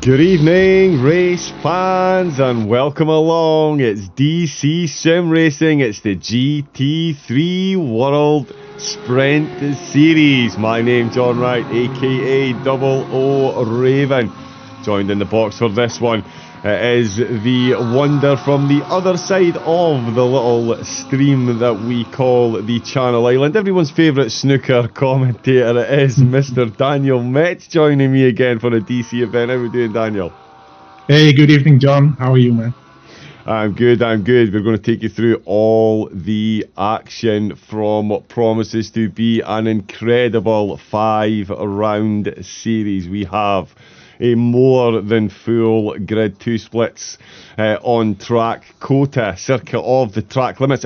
Good evening, race fans, and welcome along. It's DC-SimRacing. It's the GT3 World Sprint Series. My name's John Wright, aka Double O Raven. Joined in the box for this one is the wonder from the other side of the little stream that we call the Channel Island. Everyone's favourite snooker commentator, it is Mr. Daniel Metz joining me again for a DC event. How are we doing, Daniel? Hey, good evening, John. How are you, man? I'm good. We're going to take you through all the action from what promises to be an incredible 5-round series. We have a more than full grid, 2 splits on track. COTA, Circuit of the Track Limits,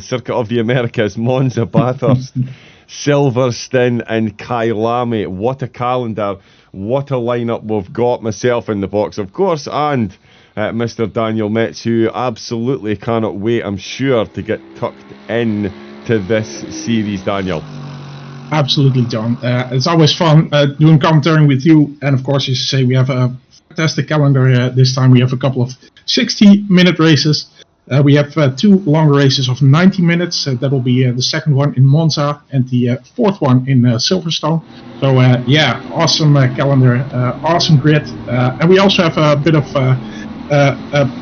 Circuit of the Americas, Monza, Bathurst, Silverstone and Kyalami. What a calendar, what a lineup we've got. Myself in the box, of course, and Mr. Daniel Metz, who absolutely cannot wait, I'm sure, to get tucked in to this series, Daniel. Absolutely, John. It's always fun doing commentary with you. And of course, as you say, we have a fantastic calendar this time. We have a couple of 60-minute races. We have 2 longer races of 90 minutes. That will be the second one in Monza and the fourth one in Silverstone. So, yeah, awesome calendar, awesome grid. And we also have a bit of a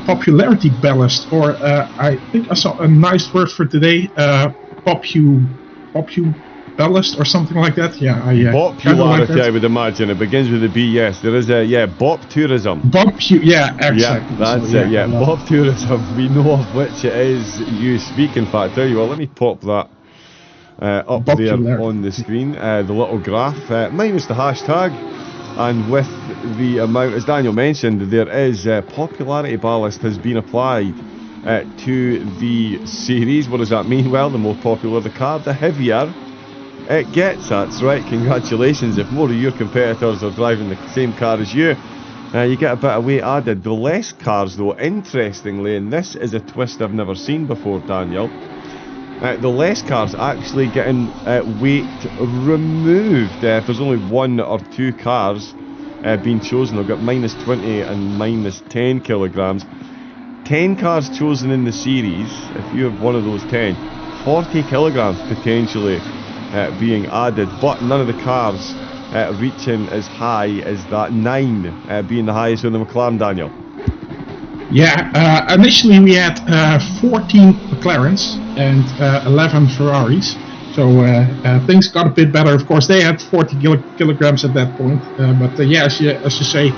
popularity ballast, or I think I saw a nice word for today, ballast or something like that. Yeah, popularity, like I would imagine. It begins with a B. Yes, there is a bop tourism. Yeah, exactly. Yeah, that's it. Yeah, bop tourism. We know of which it is you speak. In fact, tell you what, let me pop that up there on the screen. The little graph minus the hashtag, and with the amount, as Daniel mentioned, there is popularity ballast has been applied to the series. What does that mean? Well, the more popular the car, the heavier it gets. That's right, congratulations. If more of your competitors are driving the same car as you, you get a bit of weight added. The less cars, though, interestingly, and this is a twist I've never seen before, Daniel, the less cars actually getting weight removed. If there's only 1 or 2 cars being chosen, they've got minus 20 and minus 10 kilograms. 10 cars chosen in the series, if you have one of those 10, 40 kilograms potentially being added, but none of the cars reaching as high as that. 9 being the highest with the McLaren, Daniel. Yeah, initially we had 14 McLarens and 11 Ferraris, so things got a bit better. Of course, they had 40 kilograms at that point, but yeah, as you say,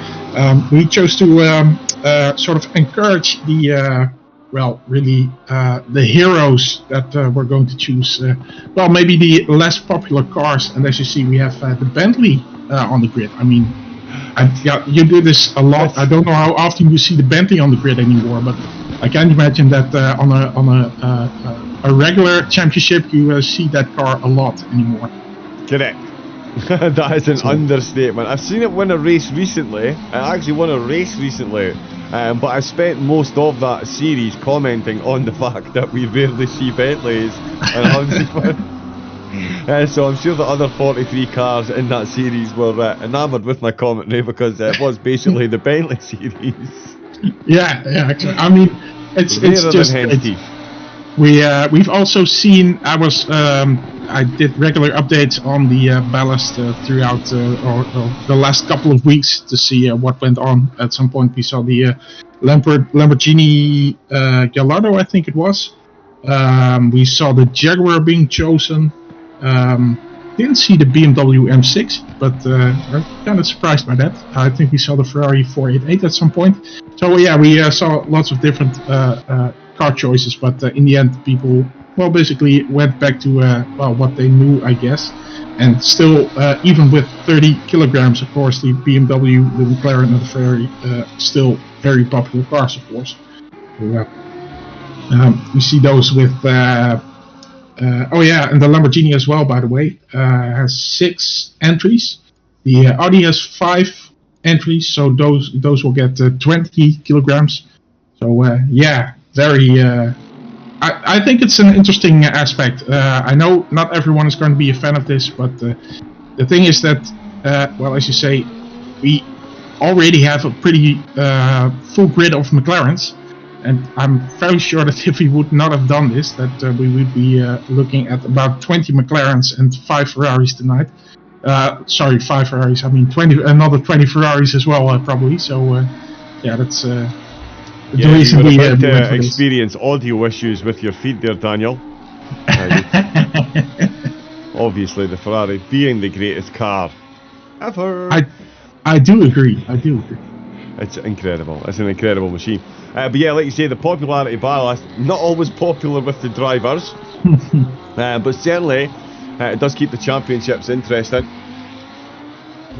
we chose to sort of encourage the the heroes that we're going to choose. Maybe the less popular cars, and as you see, we have the Bentley on the grid. You do this a lot. I don't know how often you see the Bentley on the grid anymore, but I can't imagine that on a regular championship you see that car a lot anymore. Correct. That is an understatement. I've seen it win a race recently. I actually won a race recently. But I spent most of that series commenting on the fact that we rarely see Bentleys so I'm sure the other 43 cars in that series were enamoured with my commentary, because it was basically the Bentley series. Yeah, actually. It's just we've also seen. I did regular updates on the ballast throughout the last couple of weeks to see what went on. At some point we saw the Lamborghini Gallardo, I think it was. We saw the Jaguar being chosen. Didn't see the BMW M6, but I'm kind of surprised by that. I think we saw the Ferrari 488 at some point. So yeah, we saw lots of different car choices, but in the end people basically went back to what they knew, I guess. And still, even with 30 kilograms, of course, the BMW, the McLaren and the Ferrari still very popular cars, of course. We see those with and the Lamborghini as well, by the way, has 6 entries. The Audi has 5 entries, so those will get 20 kilograms. So yeah, very. I think it's an interesting aspect. I know not everyone is going to be a fan of this, but the thing is that, as you say, we already have a pretty full grid of McLarens. And I'm very sure that if we would not have done this, that we would be looking at about 20 McLarens and 5 Ferraris tonight. Sorry, 5 Ferraris. I mean, another 20 Ferraris as well, probably. So, yeah, that's the reason we experience audio issues with your feed there, Daniel. Obviously, the Ferrari being the greatest car ever. I do agree. It's incredible. It's an incredible machine. But yeah, like you say, the popularity ballast, not always popular with the drivers, but certainly it does keep the championships interesting.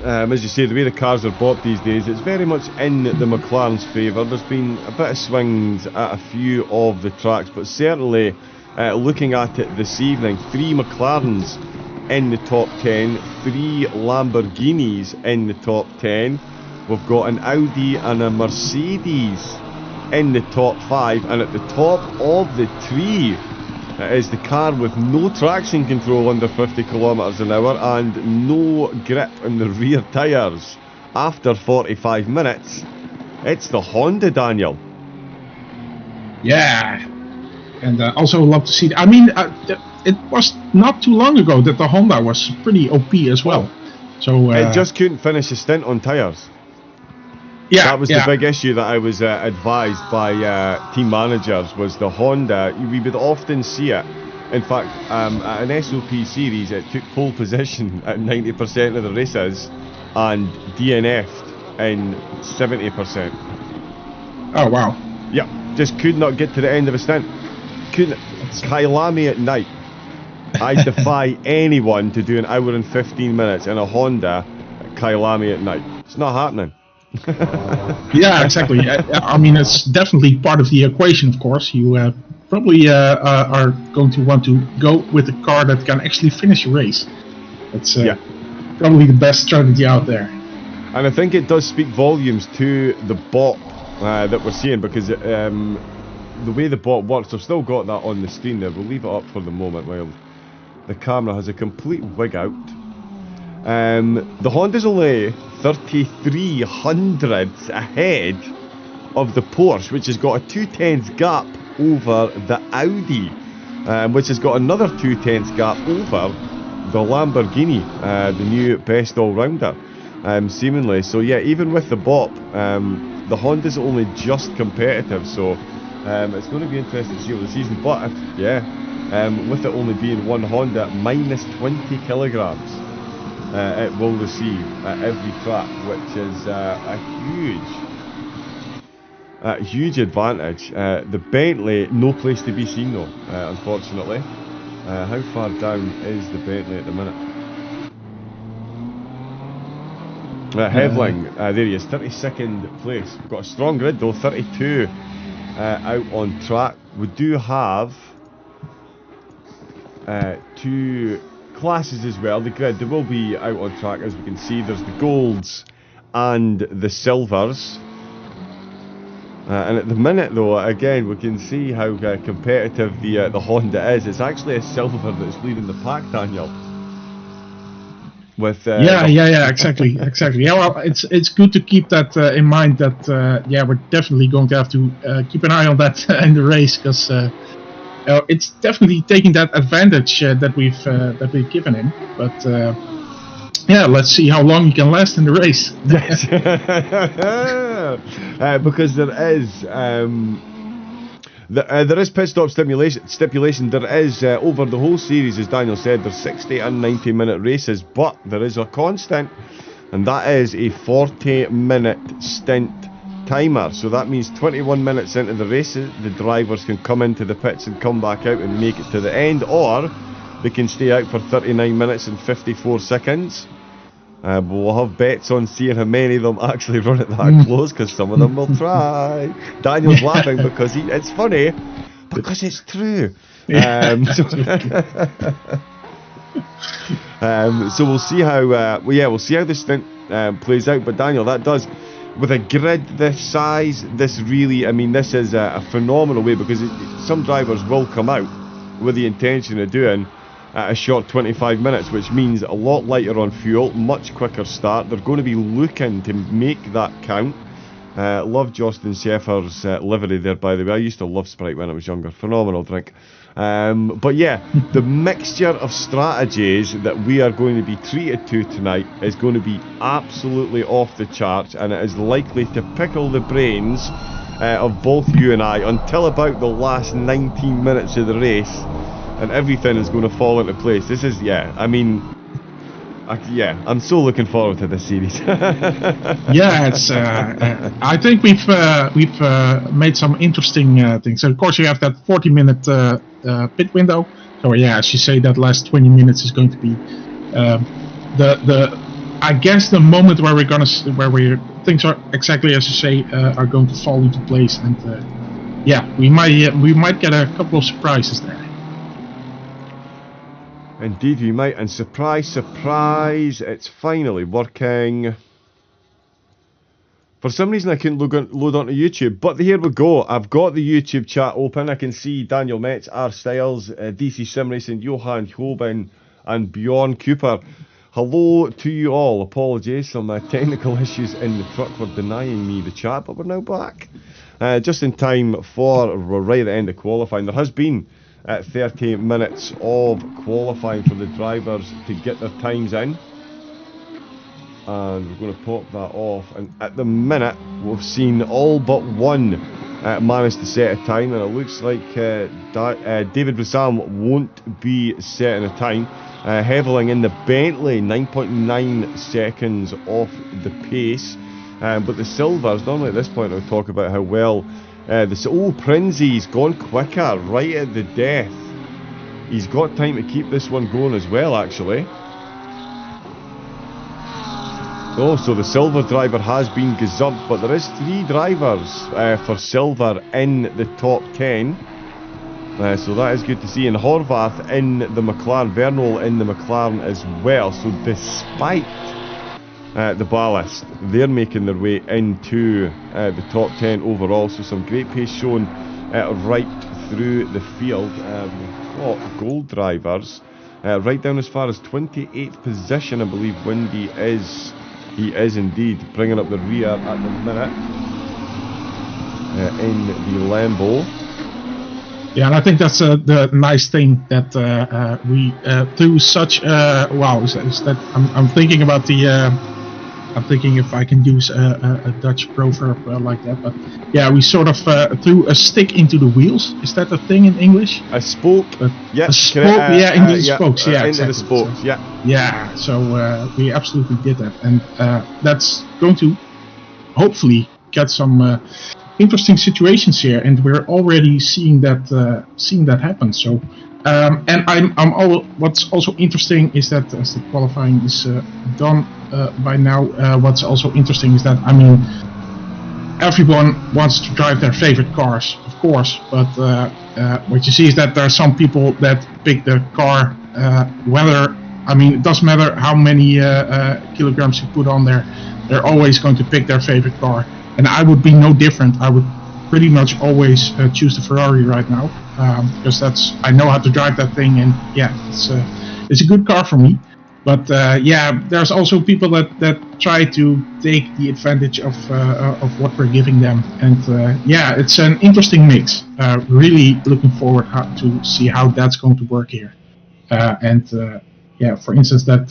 As you say, the way the cars are bought these days, it's very much in the McLaren's favour. There's been a bit of swings at a few of the tracks, but certainly looking at it this evening, 3 McLarens in the top 10, 3 Lamborghinis in the top 10. We've got an Audi and a Mercedes in the top 5, and at the top of the tree is the car with no traction control under 50 kilometers an hour and no grip in the rear tyres after 45 minutes. It's the Honda, Daniel. Yeah, and also love to see. I mean, it was not too long ago that the Honda was pretty OP as well. So it just couldn't finish a stint on tyres. Yeah, that was the big issue that I was advised by team managers, was the Honda. We would often see it. In fact, at an SOP series, it took pole position at 90% of the races and DNF'd in 70%. Oh, wow. Yeah, just could not get to the end of a stint. Couldn't. Kyalami at night. I defy anyone to do an hour and 15 minutes in a Honda at Kyalami at night. It's not happening. Yeah, exactly. I mean, it's definitely part of the equation, of course. You probably are going to want to go with a car that can actually finish a race. That's probably the best strategy out there. And I think it does speak volumes to the bot that we're seeing, because the way the bot works, I've still got that on the screen there. We'll leave it up for the moment while the camera has a complete wig out. The Honda's only 33 hundredths ahead of the Porsche, which has got a 2/10 gap over the Audi, which has got another 2/10 gap over the Lamborghini, the new best all-rounder, seemingly. So yeah, even with the bop, the Honda's only just competitive, so it's going to be interesting to see over the season. But with it only being one Honda, minus 20 kilograms it will receive at every track, which is a huge advantage. The Bentley, no place to be seen though, unfortunately. How far down is the Bentley at the minute? Hevling, there he is, 32nd place. We've got a strong grid though, 32 out on track. We do have 2 classes as well. The grid, there will be out on track, as we can see. There's the golds and the silvers. And at the minute though, again, we can see how competitive the Honda is. It's actually a silver that's leading the pack, Daniel. With exactly. Yeah, well, it's good to keep that in mind. That we're definitely going to have to keep an eye on that in the race, because it's definitely taking that advantage that we've given him. But let's see how long he can last in the race. Because there is pit stop stipulation. There is over the whole series, as Daniel said, there's 60 and 90 minute races, but there is a constant, and that is a 40-minute stint timer. So that means 21 minutes into the races, the drivers can come into the pits and come back out and make it to the end, or they can stay out for 39 minutes and 54 seconds. But we'll have bets on seeing how many of them actually run it that close, because some of them will try. Daniel's laughing because it's funny, because it's true. So we'll see how we'll see how this stint plays out. But Daniel, that does, with a grid this size, this really, I mean, this is a phenomenal way, because some drivers will come out with the intention of doing at a short 25 minutes, which means a lot lighter on fuel, much quicker start. They're going to be looking to make that count. Love Justin Sheffer's livery there, by the way. I used to love Sprite when I was younger. Phenomenal drink. But yeah, the mixture of strategies that we are going to be treated to tonight is going to be absolutely off the charts, and it is likely to pickle the brains of both you and I until about the last 19 minutes of the race, and everything is going to fall into place. This is, yeah, I mean, yeah, I'm so looking forward to this series. Yeah, it's. I think we've made some interesting things. So of course, you have that 40-minute pit window. So yeah, as you say, that last 20 minutes is going to be I guess the moment where things are exactly as you say are going to fall into place, and yeah, we might get a couple of surprises there. Indeed we might, and surprise, surprise, it's finally working. For some reason I couldn't load onto YouTube, but here we go. I've got the YouTube chat open. I can see Daniel Metz, R. Styles, DC-SimRacing, Johan Hoban and Bjorn Cooper. Hello to you all. Apologies, some technical issues in the truck were denying me the chat, but we're now back. Just in time for right at the end of qualifying. There has been 30 minutes of qualifying for the drivers to get their times in, and we're going to pop that off, and at the minute we've seen all but one manage to set a time, and it looks like David Broussard won't be setting a time. Heveling in the Bentley, 9.9 seconds off the pace, but the Silvers, normally at this point I would talk about how well Prinzy's gone quicker right at the death. He's got time to keep this one going as well, actually. Oh, so the Silver driver has been gazumped, but there is 3 drivers for Silver in the top 10. So that is good to see. And Horvath in the McLaren, Vernol in the McLaren as well. So despite the ballast, they're making their way into the top 10 overall. So some great pace shown right through the field. We've got gold drivers right down as far as 28th position, I believe Windy is. He is indeed bringing up the rear at the minute in the Lambo. Yeah, and I think that's the nice thing that we do such. Wow, is that I'm thinking about the. I'm thinking if I can use a Dutch proverb like that, but yeah, we sort of threw a stick into the wheels. Is that a thing in English? A spoke. Yeah, a spoke. Yeah, into the spokes. Yeah, into exactly. the spokes. Yeah. Yeah. So we absolutely did that, and that's going to hopefully get some interesting situations here, and we're already seeing that happen. So. And what's also interesting is that as the qualifying is done by now, what's also interesting is that, I mean, everyone wants to drive their favorite cars, of course, but what you see is that there are some people that pick the car, it doesn't matter how many kilograms you put on there, they're always going to pick their favorite car. And I would be no different. I would pretty much always choose the Ferrari right now, because I know how to drive that thing, and yeah, it's a good car for me. But yeah, there's also people that try to take the advantage of what we're giving them, and yeah, it's an interesting mix. Really looking forward to see how that's going to work here. And yeah, for instance, that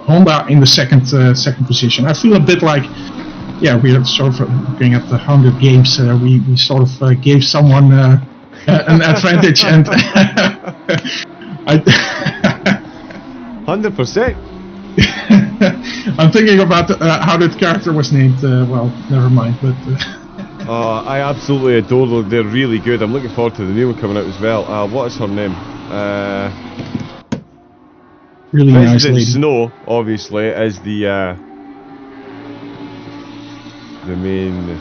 Honda in the second position, I feel a bit like. Yeah, we are sort of looking at the 100 games. We sort of gave someone an advantage, and 100%. I'm thinking about how that character was named. Well, never mind. But I absolutely adore them. They're really good. I'm looking forward to the new one coming out as well. What is her name? Really nice lady. Snow, obviously, is the main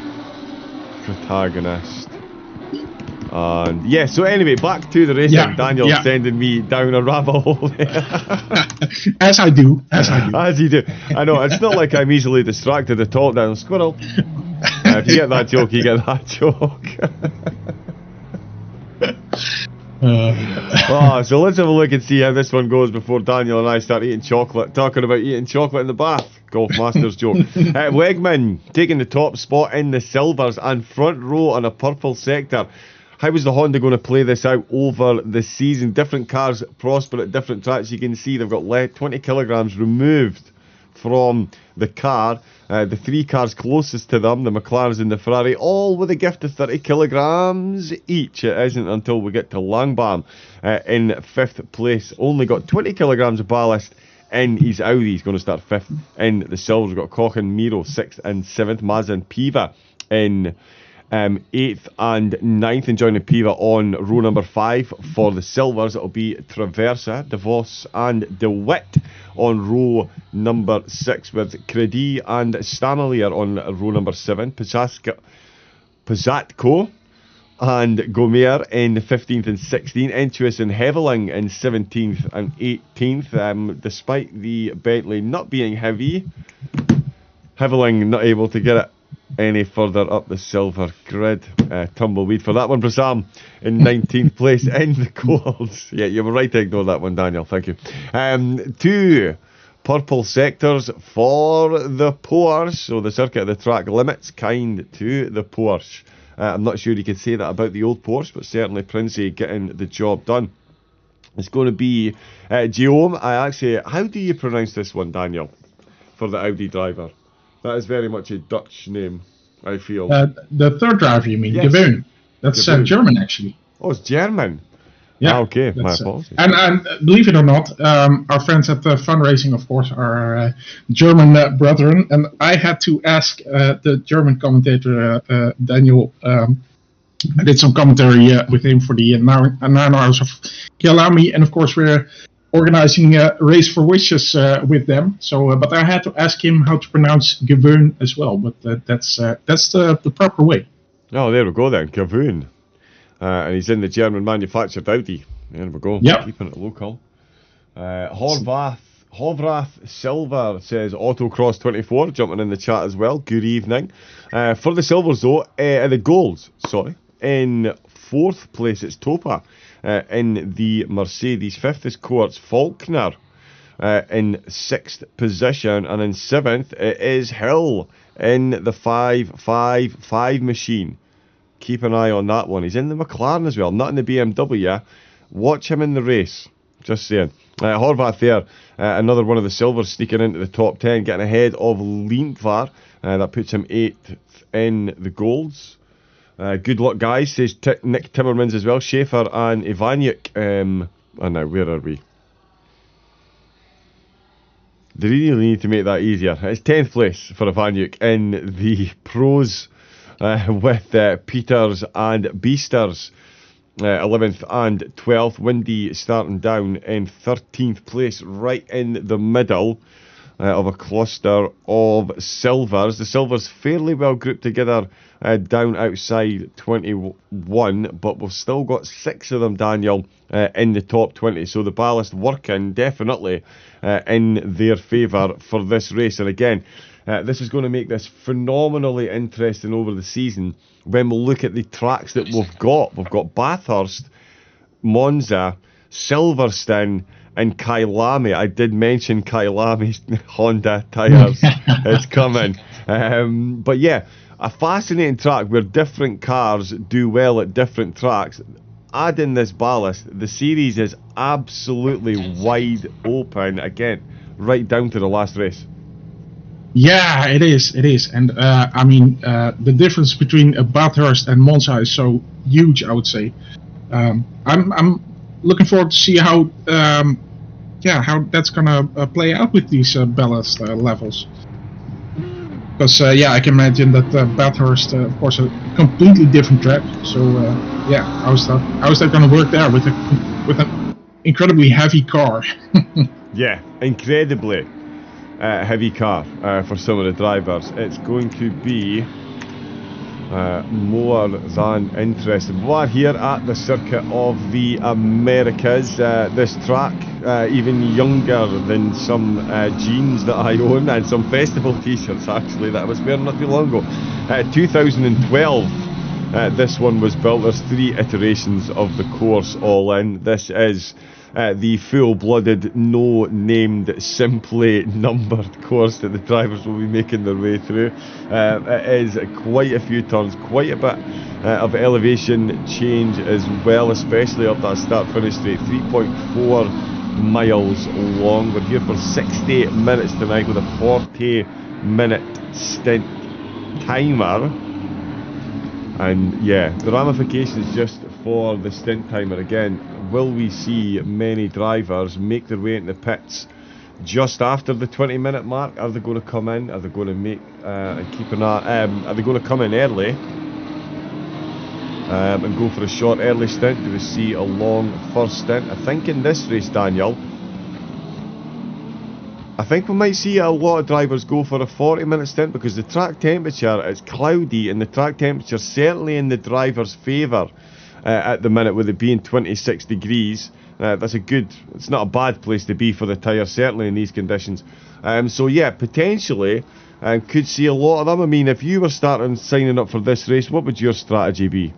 protagonist. And yeah, so anyway, back to the racing. Yeah, Daniel sending me down a rabbit hole. As I do. As you do. I know, it's not like I'm easily distracted at all. Down squirrel. If you get that joke, you get that joke. So let's have a look and see how this one goes before Daniel and I start eating chocolate. Talking about eating chocolate in the bath. Golf Masters joke. Wegman taking the top spot in the silvers and front row on a purple sector. How is the Honda going to play this out over the season? Different cars prosper at different tracks. You can see they've got 20 kilograms removed from the car. The 3 cars closest to them, the McLarens and the Ferrari, all with a gift of 30 kilograms each. It isn't until we get to Langbaum in 5th place. Only got 20 kilograms of ballast in his Audi. He's going to start 5th in the silvers. We've got Koch and Miro 6th and 7th. Mazda and Piva in 8th and 9th, and joining Piva on row number 5 for the silvers. It'll be Traversa, DeVos and DeWitt on row number 6, with Credy and Stanley on row number 7. Pizatko and Gomer in 15th and 16th. Entuis and Heveling in 17th and 18th. Despite the Bentley not being heavy, Heveling not able to get it any further up the silver grid. Tumbleweed for that one. Prasam in 19th place in the golds. Yeah, you were right to ignore that one, Daniel. Thank you. 2 purple sectors for the Porsche. So the circuit of the track limits kind to the Porsche. I'm not sure you could say that about the old Porsche, but certainly Princey getting the job done. It's going to be Guillaume. How do you pronounce this one, Daniel, for the Audi driver? That is very much a Dutch name, I feel. The third driver, you mean? Yes. Gewöhn. That's German, actually. Oh, it's German? Yeah. Okay, my apologies. And believe it or not, our friends at Fundraising, of course, are German brethren. And I had to ask the German commentator, Daniel. I did some commentary with him for the 9 hours of Kyalami. And, of course, we're organizing a race for wishes with them. So, but I had to ask him how to pronounce Gewöhn as well. But that's the proper way. Oh, there we go then, Gewöhn. And he's in the German manufactured Audi. There we go. Yep. Keeping it local. Hovrath Silver says Autocross 24, jumping in the chat as well. Good evening. For the silvers though, the golds, sorry. In 4th place it's Topa. In the Mercedes. 5th is Coates Faulkner in 6th position, and in 7th it is Hill in the 555 machine. Keep an eye on that one. He's in the McLaren as well, not in the BMW. Watch him in the race, just saying. Horvath there, another one of the silvers sneaking into the top 10, getting ahead of Lindvar. That puts him 8th in the golds. Good luck, guys, says Nick Timmermans as well. Schaefer and Ivanyuk. And now, where are we? They really need to make that easier. It's 10th place for Ivanyuk in the pros with Peters and Beasters. 11th and 12th. Windy starting down in 13th place, right in the middle of a cluster of silvers. The silvers fairly well grouped together down outside 21, but we've still got 6 of them, Daniel, in the top 20. So the ballast working definitely in their favour for this race. And again, this is going to make this phenomenally interesting over the season when we look at the tracks that we've got. We've got Bathurst, Monza, Silverstone, and Kyalami. I did mention Kyalami's Honda tyres. It's coming. But yeah, a fascinating track where different cars do well at different tracks. Add in this ballast, the series is absolutely wide open again, right down to the last race. Yeah, it is. And I mean, the difference between Bathurst and Monza is so huge, I would say. I'm looking forward to see how that's gonna play out with these ballast levels. Because I can imagine that Bathurst, of course, a completely different track. So how's that gonna work there with an incredibly heavy car? Yeah, incredibly heavy car for some of the drivers. It's going to be more than interesting. We're here at the Circuit of the Americas. This track, even younger than some jeans that I own and some festival t-shirts actually that I was wearing not too long ago. 2012 this one was built. There's 3 iterations of the course all in. This is the full-blooded, no-named, simply numbered course that the drivers will be making their way through. It is quite a few turns, quite a bit of elevation change as well, especially up that start-finish straight. 3.4 miles long. We're here for 60 minutes tonight with a 40-minute stint timer. And yeah, the ramifications just for the stint timer again. Will we see many drivers make their way into the pits just after the 20-minute mark? Are they going to come in? Are they going to make and keep an eye? Are they going to come in early and go for a short early stint? Do we see a long first stint? I think in this race, Daniel, I think we might see a lot of drivers go for a 40-minute stint, because the track temperature is cloudy, and the track temperature certainly in the driver's favour at the minute, with it being 26 degrees. That's a good, it's not a bad place to be for the tyre, certainly in these conditions. So yeah, potentially could see a lot of them. I mean, if you were signing up for this race, what would your strategy be?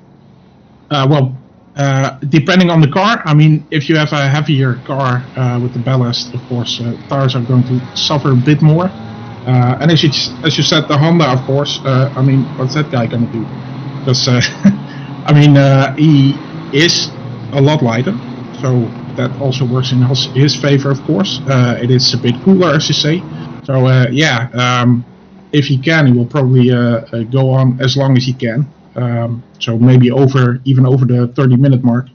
Depending on the car, I mean, if you have a heavier car with the ballast, of course, tires are going to suffer a bit more. And as you said, the Honda, of course, I mean, what's that guy going to do? Because, I mean, he is a lot lighter, so that also works in his favor, of course. It is a bit cooler, as you say. So, if he can, he will probably go on as long as he can. So maybe even over the 30-minute mark.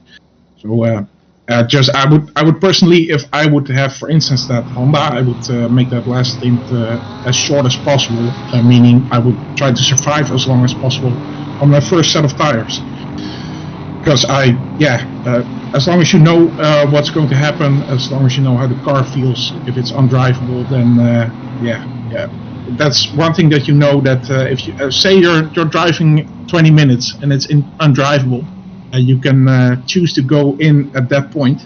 So I would personally, if I would have, for instance, that Honda, I would make that last stint as short as possible. Meaning I would try to survive as long as possible on my first set of tires. Because as long as you know what's going to happen, as long as you know how the car feels, if it's undrivable, then that's one thing that you know, that if you say you're driving 20 minutes and it's undrivable, you can choose to go in at that point.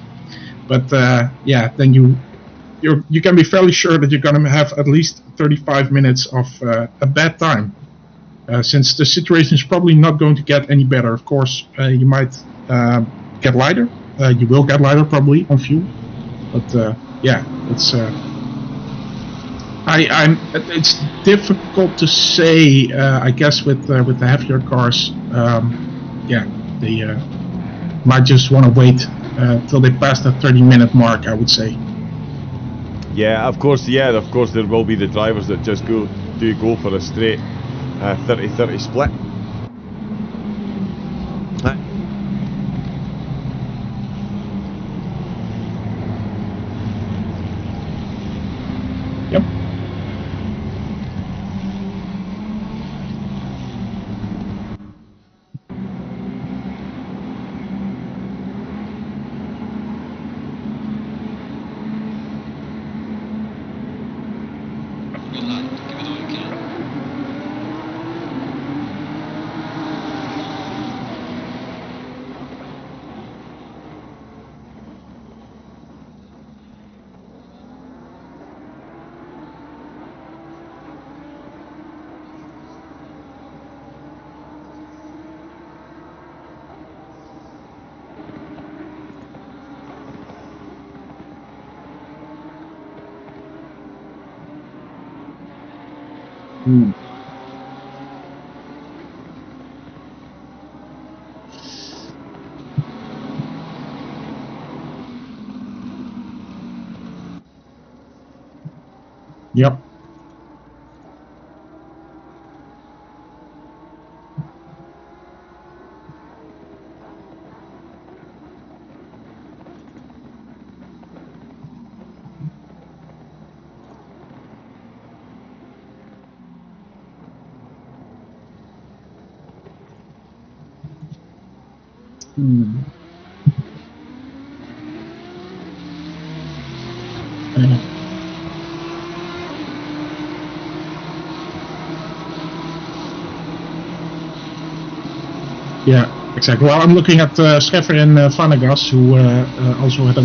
But then you can be fairly sure that you're going to have at least 35 minutes of a bad time, since the situation is probably not going to get any better. Of course, you might get lighter. You will get lighter probably on fuel, but it's. It's difficult to say. I guess with the heavier cars, they might just want to wait till they pass the 30-minute mark, I would say. Yeah, of course. Yeah, of course, there will be the drivers that just go for a straight 30-30 split. Yep. Yep. Yeah, exactly. Well, I'm looking at Scheffer and Vanegas, who also had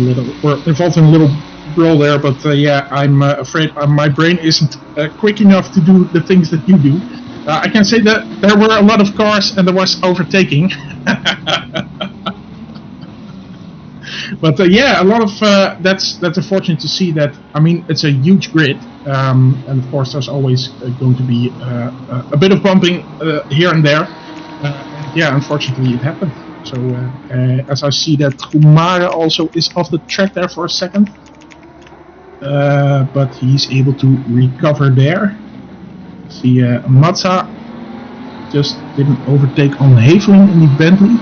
were involved in a little brawl there. But I'm afraid my brain isn't quick enough to do the things that you do. I can say that there were a lot of cars and there was overtaking. But yeah, a lot of that's unfortunate to see that. I mean, it's a huge grid, and of course there's always going to be a bit of bumping here and there. Yeah, unfortunately it happened. So as I see that Kumara also is off the track there for a second, but he's able to recover there. See, Mazza just didn't overtake on Haveling in the Bentley.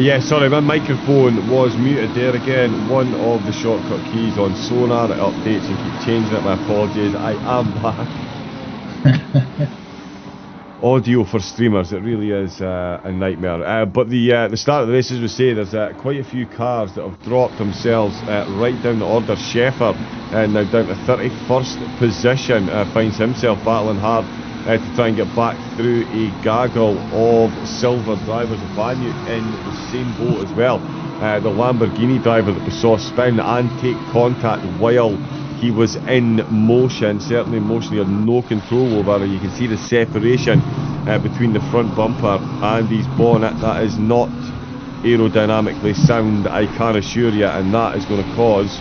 Yeah, sorry, my microphone was muted there again. One of the shortcut keys on Sonar, it updates and keep changing it. My apologies, I am back. Audio for streamers, it really is a nightmare. But the start of the race, as we say, there's quite a few cars that have dropped themselves right down the order. Sheffer now down to 31st position, finds himself battling hard to try and get back through a gaggle of silver drivers. Vanyu in the same boat as well. The Lamborghini driver that we saw spin and take contact while he was in motion, certainly motion he had no control over. You can see the separation between the front bumper and his bonnet. That is not aerodynamically sound, I can assure you, and that is going to cause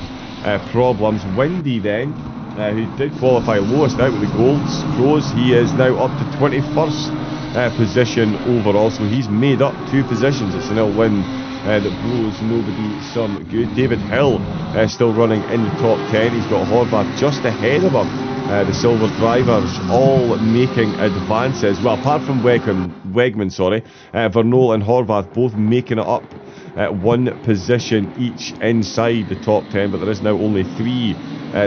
problems. Windy then, who did qualify lowest out with the golds pros, he is now up to 21st position overall, so he's made up 2 positions. It's an ill wind that blows nobody some good. David Hill still running in the top 10. He's got Horvath just ahead of him. The silver drivers all making advances. Well, apart from Wegman, Vernol and Horvath both making it up 1 position each inside the top 10, but there is now only 3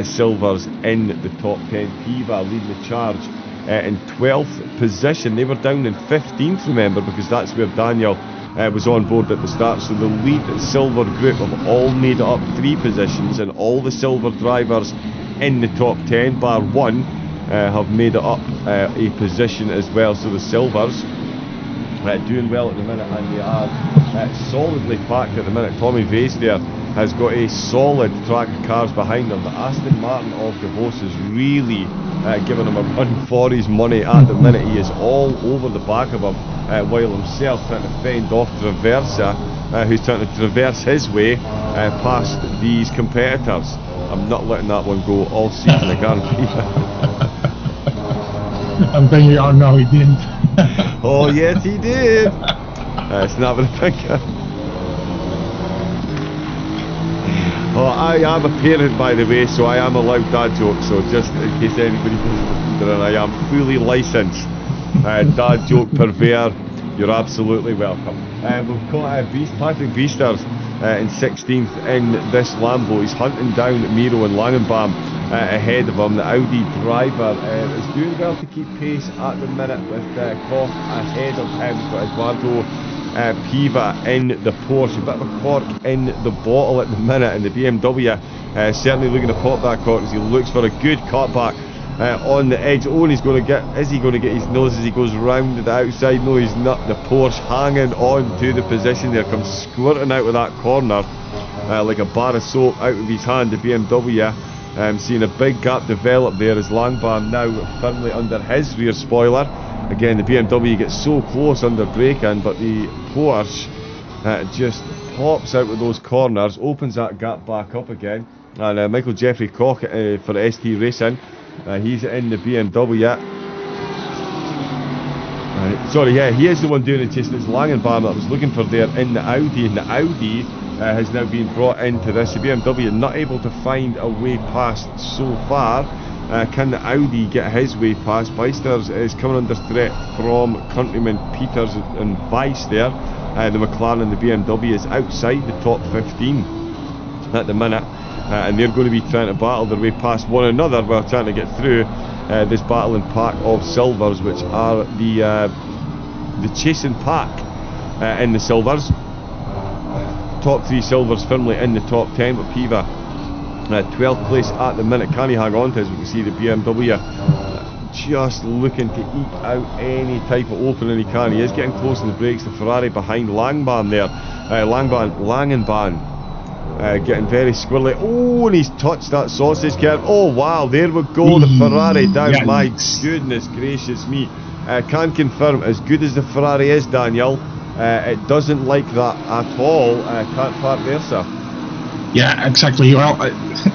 silvers in the top 10. Piva leading the charge in 12th position. They were down in 15th, remember, because that's where Daniel was on board at the start. So the lead silver group have all made it up 3 positions, and all the silver drivers in the top 10 bar 1 have made it up a position as well. So the silvers doing well at the minute, and they are solidly packed at the minute. Tommy Vase there has got a solid track of cars behind him. The Aston Martin of DeVos is really giving him a run for his money at the minute. He is all over the back of him, while himself trying to fend off Traversa, who's trying to traverse his way past these competitors. I'm not letting that one go all season, I guarantee. I'm thinking, oh no, he didn't. Oh yes, he did. Snap with a finger. Oh, I am a parent, by the way, so I am allowed dad jokes. So just in case anybody was wondering, I am fully licensed dad joke purveyor. You're absolutely welcome. We've got Patrick Beasters in 16th in this Lambo. He's hunting down Miro and Langenbaum ahead of him. The Audi driver is doing well to keep pace at the minute with Koch ahead of him. We've got Eduardo Piva in the Porsche. A bit of a cork in the bottle at the minute, and the BMW certainly looking to pop that cork as he looks for a good cutback on the edge. Oh, and he's going to get, is he going to get his nose as he goes round to the outside? No, he's not. The Porsche hanging on to the position there, comes squirting out of that corner like a bar of soap out of his hand. The BMW seeing a big gap develop there as Langbahn now firmly under his rear spoiler. Again, the BMW gets so close under braking, but the Porsche just pops out with those corners, opens that gap back up again. And Michael Jeffrey Koch for ST Racing, he's in the BMW. Sorry, yeah, he is the one doing it, chasing. It's Langenbaum that I was looking for there in the Audi, and the Audi has now been brought into this. The BMW not able to find a way past so far. Can the Audi get his way past? Beisters is coming under threat from countrymen Peters and Weiss there. The McLaren, the BMW is outside the top 15 at the minute, and they're going to be trying to battle their way past one another while trying to get through this battling pack of silvers, which are the chasing pack in the silvers. Top 3 silvers firmly in the top 10, but Piva 12th place at the minute. Can he hang on to, as we can see the BMW just looking to eke out any type of opening he can. He is getting close to the brakes. The Ferrari behind Langenbaum there. Langenbaum getting very squirrely. Oh, and he's touched that sausage curve. Oh wow, there we go, the Ferrari down. Yeah. My goodness gracious me. Can confirm, as good as the Ferrari is, Daniel, it doesn't like that at all. Can't park there, sir. Yeah, exactly. Well,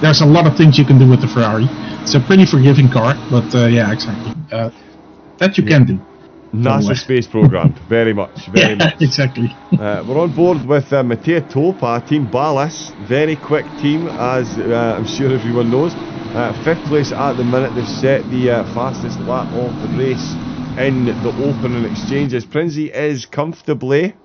there's a lot of things you can do with the Ferrari. It's a pretty forgiving car, but yeah, exactly. That you can do. NASA space programmed, very much, very much. Exactly. We're on board with Matteo Topa, Team Ballas, very quick team, as I'm sure everyone knows. 5th place at the minute. They've set the fastest lap of the race in the opening exchanges. Prinzi is comfortably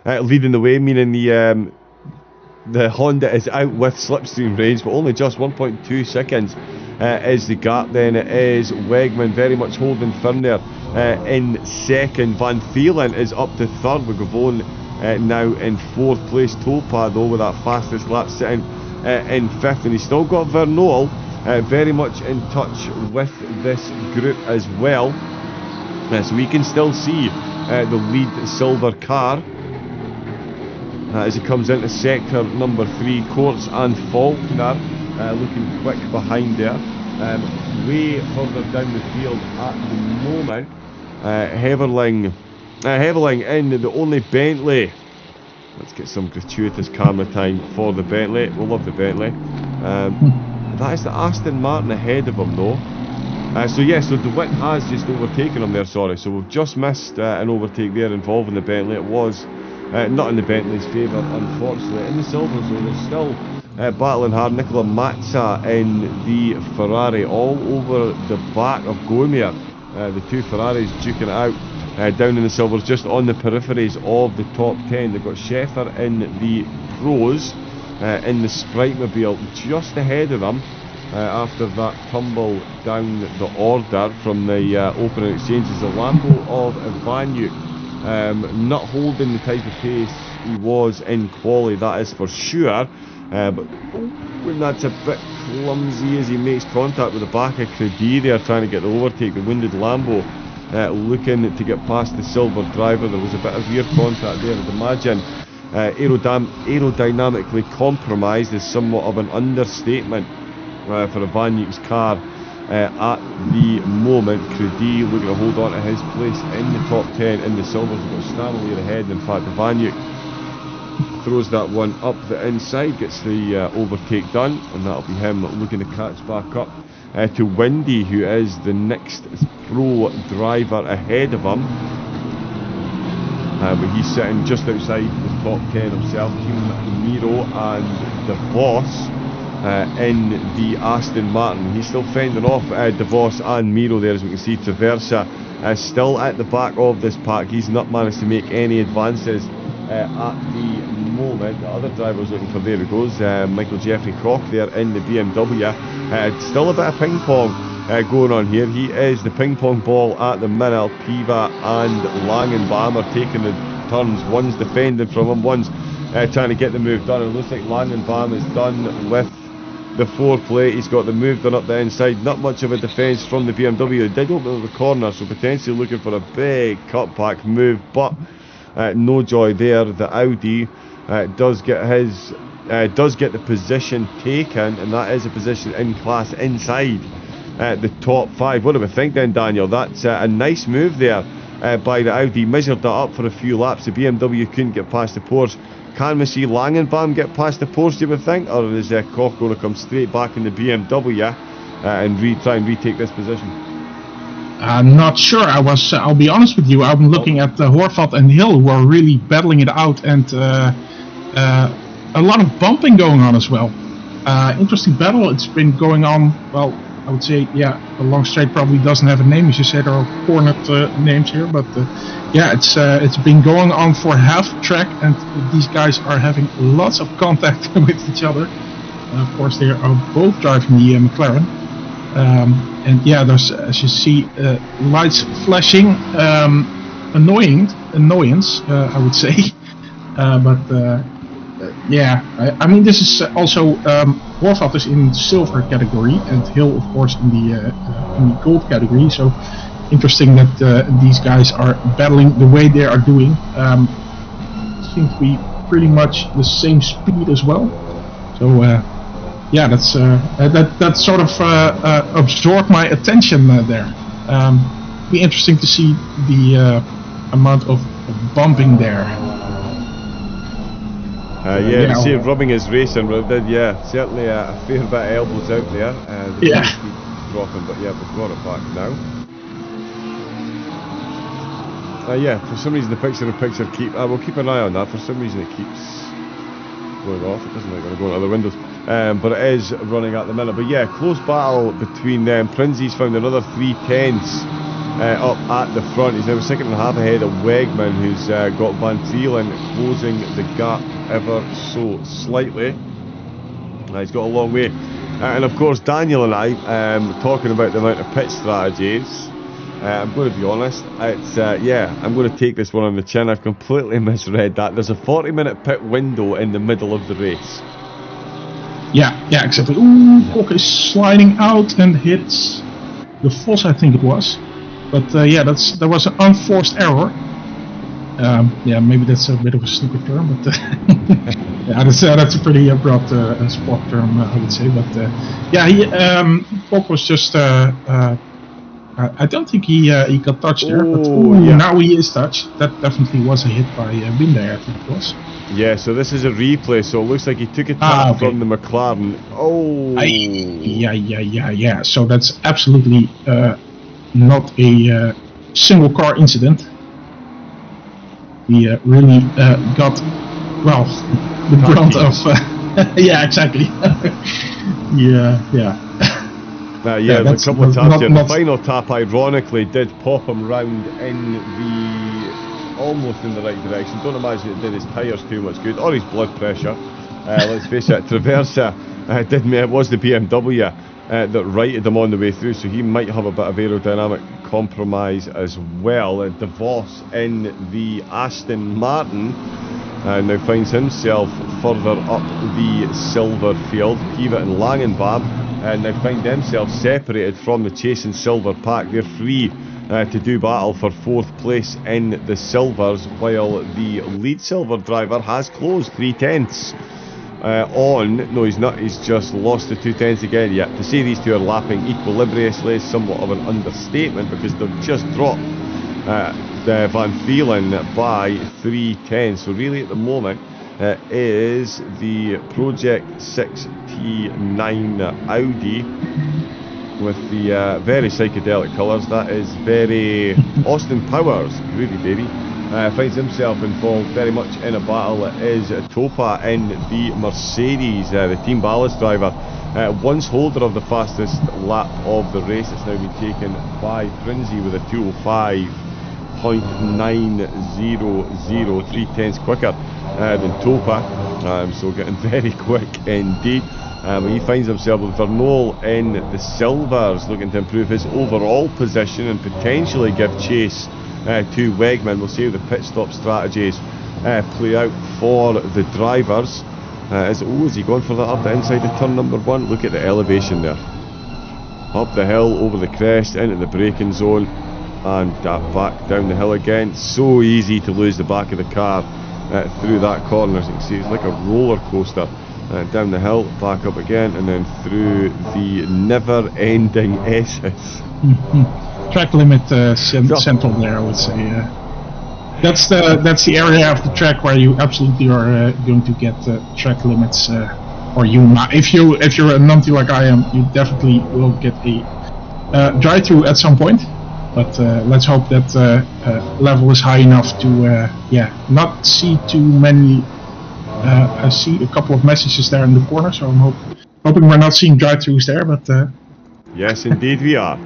leading the way, meaning the Honda is out with slipstream range, but only just 1.2 seconds is the gap. Then it is Wegman very much holding firm there in 2nd. Van Thielen is up to 3rd, with Gavone now in 4th place. Topa though with that fastest lap sitting in 5th, and he's still got Vernol very much in touch with this group as well. So we can still see the lead silver car as he comes into sector number 3. Courts and Faulkner looking quick behind there. Way further down the field at the moment, Heverling in the only Bentley. Let's get some gratuitous camera time for the Bentley. We'll love the Bentley. That is the Aston Martin ahead of him though. So DeWitt has just overtaken him there, sorry. So we've just missed an overtake there involving the Bentley. It was not in the Bentley's favour, unfortunately. In the silver zone, they're still battling hard. Nicola Mazza in the Ferrari, all over the back of Gormier. The two Ferraris duking it out down in the silvers, just on the peripheries of the top 10. They've got Scheffer in the pros, in the Sprite-mobile, just ahead of them. After that tumble down the order from the opening exchanges. The Lambo of Ivanyuk not holding the type of pace he was in quali, that is for sure, but when that's a bit clumsy as he makes contact with the back of Credi there, trying to get the overtake. The wounded Lambo looking to get past the silver driver. There was a bit of rear contact there. I'd imagine aerodynamically compromised is somewhat of an understatement for Ivanyuk's car at the moment. Credi looking to hold on to his place in the top 10 in the silvers. We've got Stanley ahead. In fact, Ivanyuk throws that one up the inside, gets the overtake done, and that'll be him looking to catch back up to Windy, who is the next pro driver ahead of him. But he's sitting just outside the top 10 himself. Team Miro and the boss in the Aston Martin. He's still fending off DeVos and Miro there, as we can see. Traversa still at the back of this pack. He's not managed to make any advances at the moment. The other driver's looking for, there he goes, Michael Jeffrey Koch there in the BMW. Still a bit of ping pong going on here. He is the ping pong ball at the minute. Piva and Langenbaum are taking the turns. One's defending from him, one's trying to get the move done. It looks like Langenbaum is done with the foreplate. He's got the move done up the inside. Not much of a defence from the BMW. They did open up the corner, so potentially looking for a big cutback move, but no joy there. The Audi does get the position taken, and that is a position in class inside the top 5. What do we think then, Daniel? That's a nice move there by the Audi. Measured that up for a few laps. The BMW couldn't get past the Porsche. Can we see Langenbaum get past the Porsche, do you think, or is Koch going to come straight back in the BMW and try and retake this position? I'm not sure. I'll be honest with you, I'm looking at Horvath and Hill, who are really battling it out, and a lot of bumping going on as well. Interesting battle. It's been going on, well, I would say, yeah, the long straight probably doesn't have a name, as you said. There are cornered names here, but yeah, it's been going on for half track, and these guys are having lots of contact with each other. Of course, they are both driving the McLaren, and yeah, there's, as you see, lights flashing, annoyance, I would say, but yeah, I mean, this is also Horvath is in silver category, and Hill, of course, in the gold category. So interesting that these guys are battling the way they are doing. Seems to be pretty much the same speed as well. So yeah, that's that sort of absorbed my attention there. Be interesting to see the amount of bumping there. Yeah, you see rubbing his racing, yeah, certainly a fair bit of elbows out there. Yeah. Keep dropping, but yeah, we've got it back now. Yeah, for some reason the picture-in-picture we'll keep an eye on that. For some reason it keeps going off. It doesn't like going to go into other windows. But it is running at the minute. But yeah, close battle between them. Prinzy's found another 310s up at the front. He's now a second and a half ahead of Wegman, who's got Van Thielen closing the gap ever so slightly. He's got a long way. And of course, Daniel and I talking about the amount of pit strategies. I'm going to be honest, it's yeah, I'm going to take this one on the chin. I've completely misread that. There's a 40-minute pit window in the middle of the race. Yeah, exactly. Ooh, Kok is sliding out and hits the Vos, I think it was. But yeah, there was an unforced error. Yeah, maybe that's a bit of a snooker term, but yeah, that's a pretty broad sport term, I would say. But yeah, Kok was just. I don't think he got touched there, but yeah. Now he is touched. That definitely was a hit by Binder, I think it was. Yeah, so this is a replay, so it looks like he took a tap from the McLaren. Yeah. So that's absolutely not a single car incident. He really got, well, the brunt of... yeah, exactly. yeah. Yeah, a couple of taps here. The final tap, ironically, did pop him round almost in the right direction. Don't imagine it did his tyres too much good, or his blood pressure. Let's face it, Traversa it was the BMW that righted him on the way through, so he might have a bit of aerodynamic compromise as well. DeVos in the Aston Martin now finds himself further up the silver field. Pivet and Langenbab now find themselves separated from the chasing silver pack. They're free to do battle for 4th place in the silvers, while the lead silver driver has closed 3/10 no, he's not, he's just lost the 2/10 again. Yeah, to say these two are lapping equilibriously is somewhat of an understatement, because they've just dropped Van Thielen by 3/10. So really at the moment is the Project 6T9 Audi with the very psychedelic colours. That is very Austin Powers, groovy baby. Finds himself involved very much in a battle. It is Topa in the Mercedes, the Team Ballast driver, once holder of the fastest lap of the race. It's now been taken by Prinzy with a 2:05.900, 3/10 quicker than Topa, so getting very quick indeed. He finds himself with Vernol in the silvers, looking to improve his overall position and potentially give chase to Wegman. We'll see how the pit stop strategies play out for the drivers. Is he going for that up the inside of turn number 1? Look at the elevation there. Up the hill, over the crest, into the braking zone, and back down the hill again. So easy to lose the back of the car through that corner. As you can see, it's like a roller coaster. Down the hill, back up again, and then through the never-ending S's. Track limit central there, I would say. That's the area of the track where you absolutely are going to get track limits, or if you're a numpty like I am, you definitely will get a drive-through at some point. But let's hope that level is high enough to not see too many. I see a couple of messages there in the corner, so I'm hoping we're not seeing drive-throughs there. But yes, indeed we are.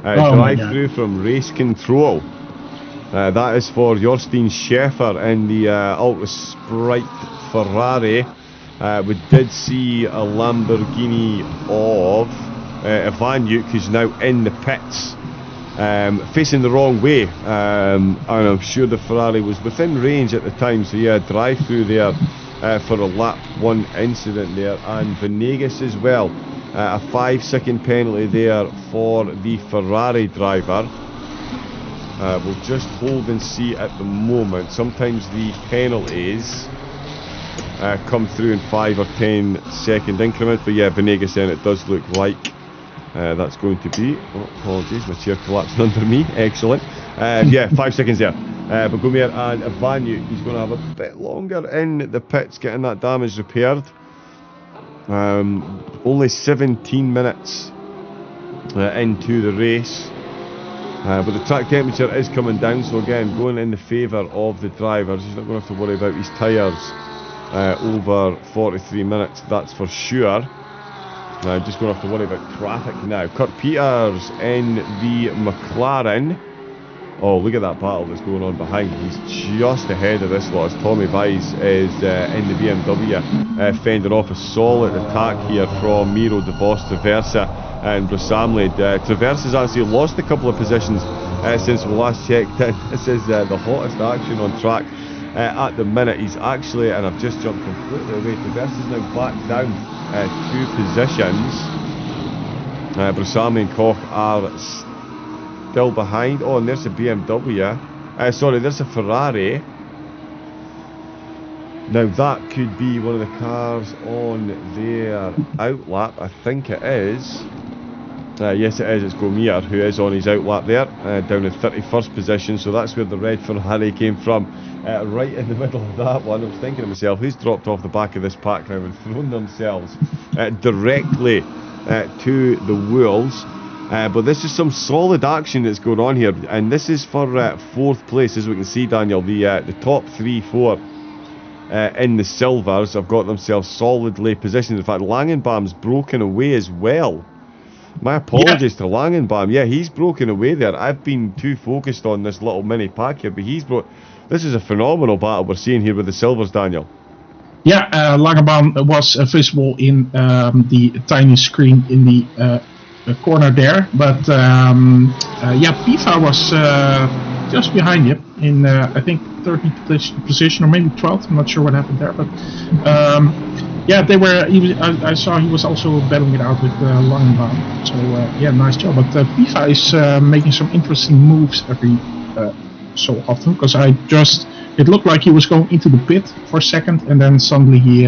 Drive-through from Race Control. That is for Jostein Schäfer in the Ultra Sprite Ferrari. We did see a Lamborghini of Ivanjuk, who's now in the pits, facing the wrong way, and I'm sure the Ferrari was within range at the time, so yeah, drive-through there for a lap 1 incident there. And Venegas as well, a 5-second penalty there for the Ferrari driver. We'll just hold and see at the moment. Sometimes the penalties come through in 5 or 10 second increments. But yeah, Venegas then it does look like that's going to be, oh, apologies, my chair collapsed under me, excellent. Yeah, 5 seconds there. But Gumier and Ivanu, he's going to have a bit longer in the pits getting that damage repaired. Only 17 minutes into the race. But the track temperature is coming down, so again, going in the favour of the drivers. He's not going to have to worry about his tyres over 43 minutes, that's for sure. Just going to have to worry about traffic now. Kurt Peters in the McLaren. Oh, look at that battle that's going on behind. He's just ahead of this lot as Tommy Vise is in the BMW, fending off a solid attack here from Miro De Vos, Traversa and Brosamley. Traversa has actually lost a couple of positions since we last checked in. This is the hottest action on track at the minute. He's actually, and I've just jumped completely away, Traversa is now back down 2 positions. Brosamley and Koch are still behind. Oh, and there's a BMW. Sorry, there's a Ferrari. Now that could be one of the cars on their outlap. I think it is. Yes, it is. It's Gomier who is on his outlap there, down in 31st position. So that's where the red Ferrari came from, right in the middle of that one. I was thinking to myself, who's dropped off the back of this pack now and thrown themselves directly to the wolves. But this is some solid action that's going on here, and this is for 4th place, as we can see, Daniel. The top 3, 4 in the silvers have got themselves solidly positioned. In fact, Langenbaum's broken away as well. My apologies to Langenbaum. Yeah, he's broken away there. I've been too focused on this little mini pack here, but he's broke. This is a phenomenal battle we're seeing here with the silvers, Daniel. Yeah, Langenbaum was visible in the tiny screen in the corner there, but yeah, Pifa was just behind him in I think 13th position or maybe 12th. I'm not sure what happened there, but yeah, they were. I saw he was also battling it out with Langenbaum. So yeah, nice job. But Pifa is making some interesting moves every so often, because it looked like he was going into the pit for a second, and then suddenly he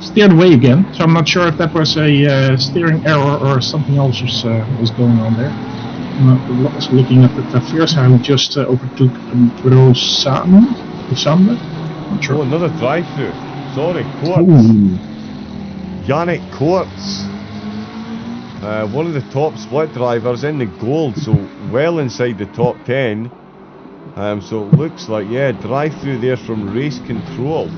steered away again. So I'm not sure if that was a steering error or something else was going on there. I'm also looking at the Traversa, who just overtook Brosamley. Not sure. Oh, another drive-through. Sorry, Quartz. Yannick Quartz. One of the top split drivers in the gold, so well inside the top 10. So it looks like, yeah, drive-through there from race control.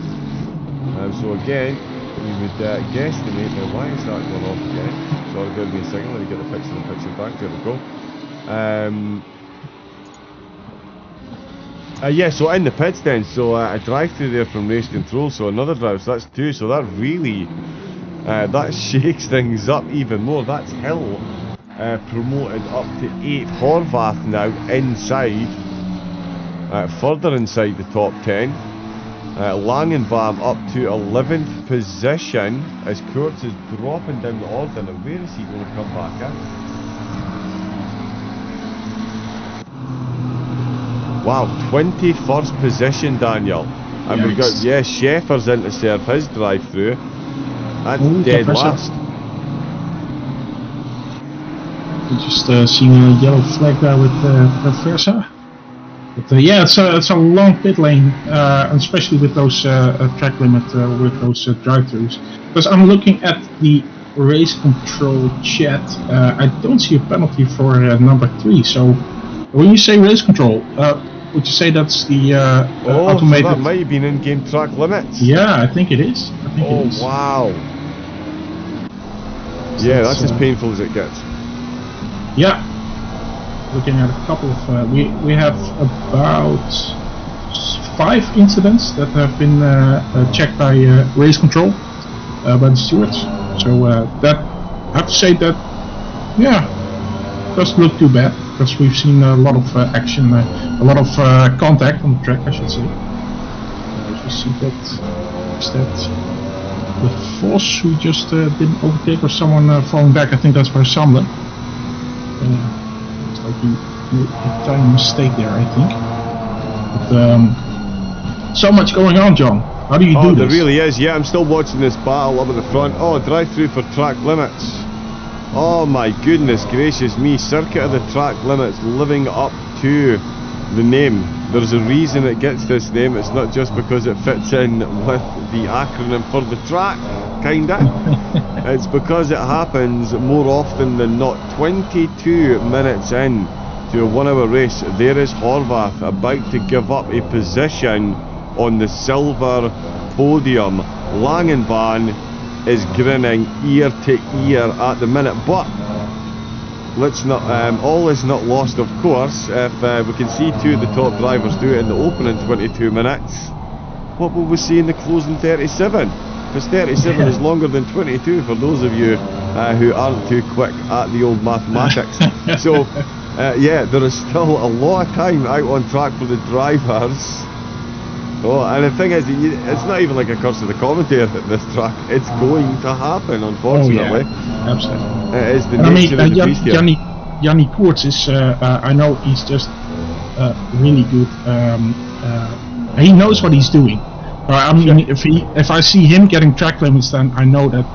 So again, we would guesstimate. Now, why is that going off again? Sorry, give me a second. Let me get the picture back. There we go. Yeah, so in the pits then, so a drive-through there from race control, so another drive, so that's 2, so that really, that shakes things up even more. That's Hill promoted up to 8th, Horvath now inside, further inside the top 10, Langenbaum up to 11th position, as Kurtz is dropping down the order. Now where is he going to come back at? Wow, 21st position, Daniel. And we've got, yeah, Schäfer's in to serve his drive-through. That's dead last. We're just seeing a yellow flag there with Traversa. But yeah, it's a long pit lane, especially with those track limit with those drive-throughs. Because I'm looking at the race control chat, I don't see a penalty for number 3. So when you say race control, would you say that's the automated? So that might have been in-game track limits. Yeah, I think it is. It is. Wow. So yeah, that's as painful as it gets. Yeah. Looking at a couple of, we have about 5 incidents that have been checked by race control by the stewards. So that I have to say that, yeah, doesn't look too bad, because we've seen a lot of action, a lot of contact on the track, I should say. As we see that the Vos, who just didn't overtake, or someone falling back. I think that's by Sandler. Looks like he made a tiny mistake there, I think. But so much going on, John. How do you do this? There really is. Yeah, I'm still watching this battle up at the front. Oh, drive-through for track limits. Oh my goodness gracious me. Circuit of the track limits, living up to the name. There's a reason it gets this name. It's not just because it fits in with the acronym for the track, kinda. It's because it happens more often than not. 22 minutes in to a 1 hour race, there is Horvath about to give up a position on the silver podium. Langenbahn is grinning ear to ear at the minute, but let's not, all is not lost, of course. If we can see two of the top drivers do it in the opening 22 minutes, what will we see in the closing 37? Because 37 is longer than 22 for those of you who aren't too quick at the old mathematics. So yeah, there is still a lot of time out on track for the drivers. Oh, and the thing is, it's not even like a curse of the commentator at this track. It's going to happen, unfortunately. Oh, yeah. Absolutely. It is the nature of the beast here. Yanni Koerts is, I know he's just really good. He knows what he's doing. I mean, if I see him getting track limits, then I know that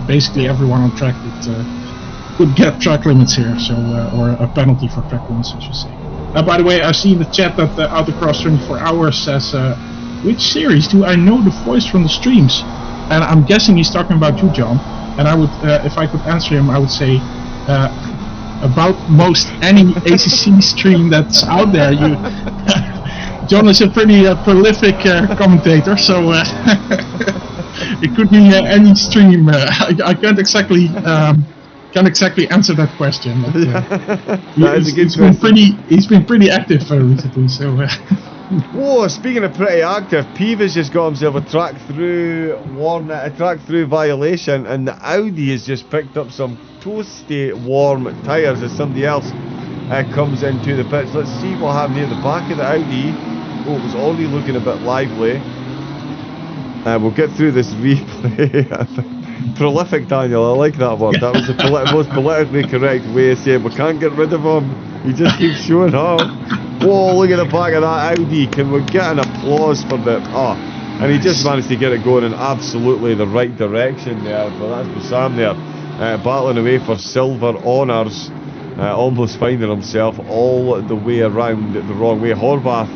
basically everyone on track could get track limits here, so or a penalty for track limits, I should say. By the way, I see in the chat that Autocross 24 Hours says, which series do I know the voice from the streams? And I'm guessing he's talking about you, John. And I would, if I could answer him, I would say about most any ACC stream that's out there. John is a pretty prolific commentator, so it could be any stream. I can't exactly answer that question. But, he's been pretty active recently. So. Whoa! Speaking of pretty active, Piva's just got himself a track through violation, and the Audi has just picked up some toasty warm tyres as somebody else comes into the pits. Let's see what happened near the back of the Audi. Oh, it was already looking a bit lively. We'll get through this replay. Prolific, Daniel, I like that word. That was the most politically correct way of saying we can't get rid of him. He just keeps showing up. Whoa, look at the back of that Audi. Can we get an applause for the... Oh, and he just managed to get it going in absolutely the right direction there. Well, that's Bassam there. Battling away for silver honours. Almost finding himself all the way around the wrong way. Horvath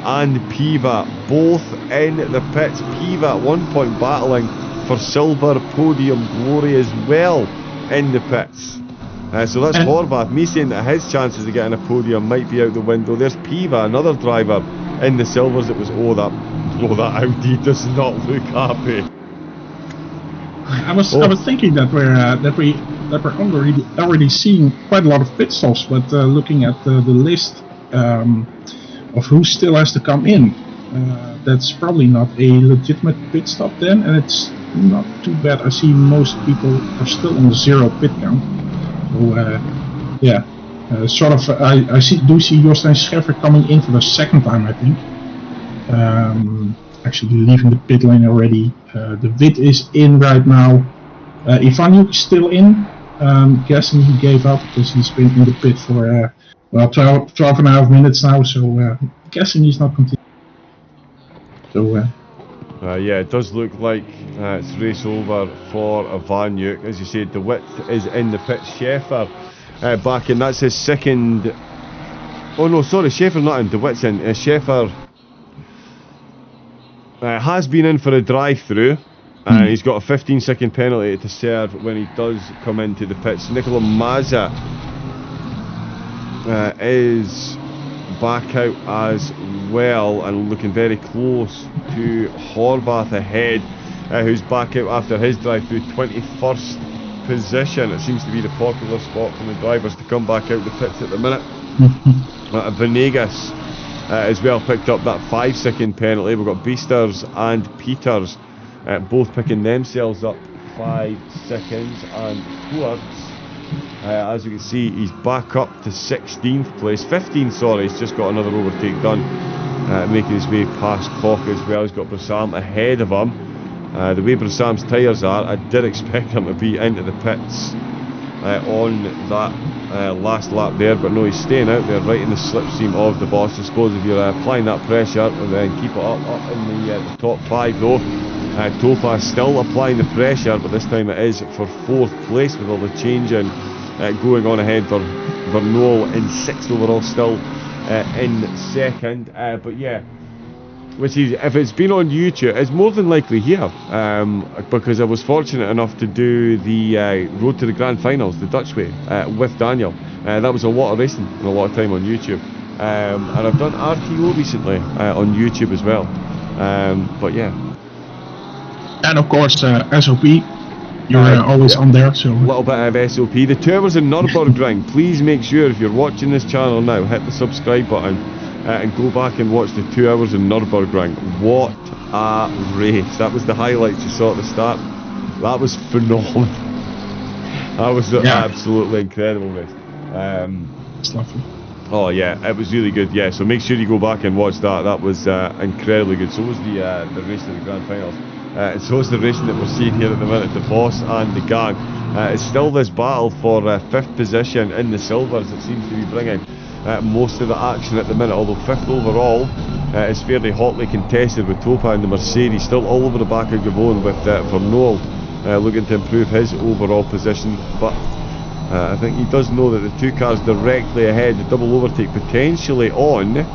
and Piva both in the pits. Piva at one point battling for silver podium glory as well in the pits. So that's Horvath. Me saying that his chances of getting a podium might be out the window. There's Piva, another driver in the silvers. It was that Audi does not look happy. I was thinking that we're already seeing quite a lot of pit stops, but looking at the list of who still has to come in, that's probably not a legitimate pit stop then, and it's not too bad. I see most people are still on the 0 pit count. So yeah, sort of. I do see Jostein Scheffer coming in for the second time, I think. Actually leaving the pit lane already. The Vid is in right now. Ivanjuk is still in. Guessing he gave up because he's been in the pit for 12 and a half minutes now. So guessing he's not continuing. So. Yeah, it does look like it's race over for Ivanjuk. As you said, the width is in the pit. Scheffer back in. That's his second. Oh no, sorry, Scheffer not in. The width's in. Scheffer has been in for a drive-through. He's got a 15-second penalty to serve when he does come into the pits. Nicola Mazza is back out as well and looking very close to Horvath ahead, who's back out after his drive-through. 21st position. It seems to be the popular spot for the drivers to come back out the pits at the minute. Venegas as well picked up that 5-second penalty. We've got Beasters and Peters both picking themselves up 5 seconds, and Koerts, as you can see, he's back up to 16th place. 15th, sorry, he's just got another overtake done, making his way past Koch as well. He's got Bassam ahead of him. The way Bassam's tyres are, I did expect him to be into the pits on that last lap there, but no, he's staying out there right in the slipstream of the boss. I suppose if you're applying that pressure and then keep it up in the top 5 though. Topaz still applying the pressure, but this time it is for 4th place with all the changing going on ahead for Vernol in 6th overall, still in 2nd. But yeah, which is, if it's been on YouTube, it's more than likely here, because I was fortunate enough to do the Road to the Grand Finals, the Dutch way, with Daniel. That was a lot of racing and a lot of time on YouTube. And I've done RTO recently on YouTube as well. But yeah. And of course, SOP, you're always on there. So a little bit of SOP. The 2 hours in Nürburgring. Please make sure, if you're watching this channel now, hit the subscribe button and go back and watch the 2 hours in Nürburgring. What a race. That was the highlights you saw at the start. That was phenomenal. That was an absolutely incredible race. It's lovely. Oh yeah, it was really good. Yeah, so make sure you go back and watch that. That was incredibly good. So was the race to the Grand Finals. And so is the racing that we're seeing here at the minute, the boss and the gang. It's still this battle for 5th position in the silvers that seems to be bringing most of the action at the minute, although 5th overall is fairly hotly contested with Topa and the Mercedes still all over the back of Gabon, with Vernol looking to improve his overall position. But I think he does know that the 2 cars directly ahead, the double overtake potentially on,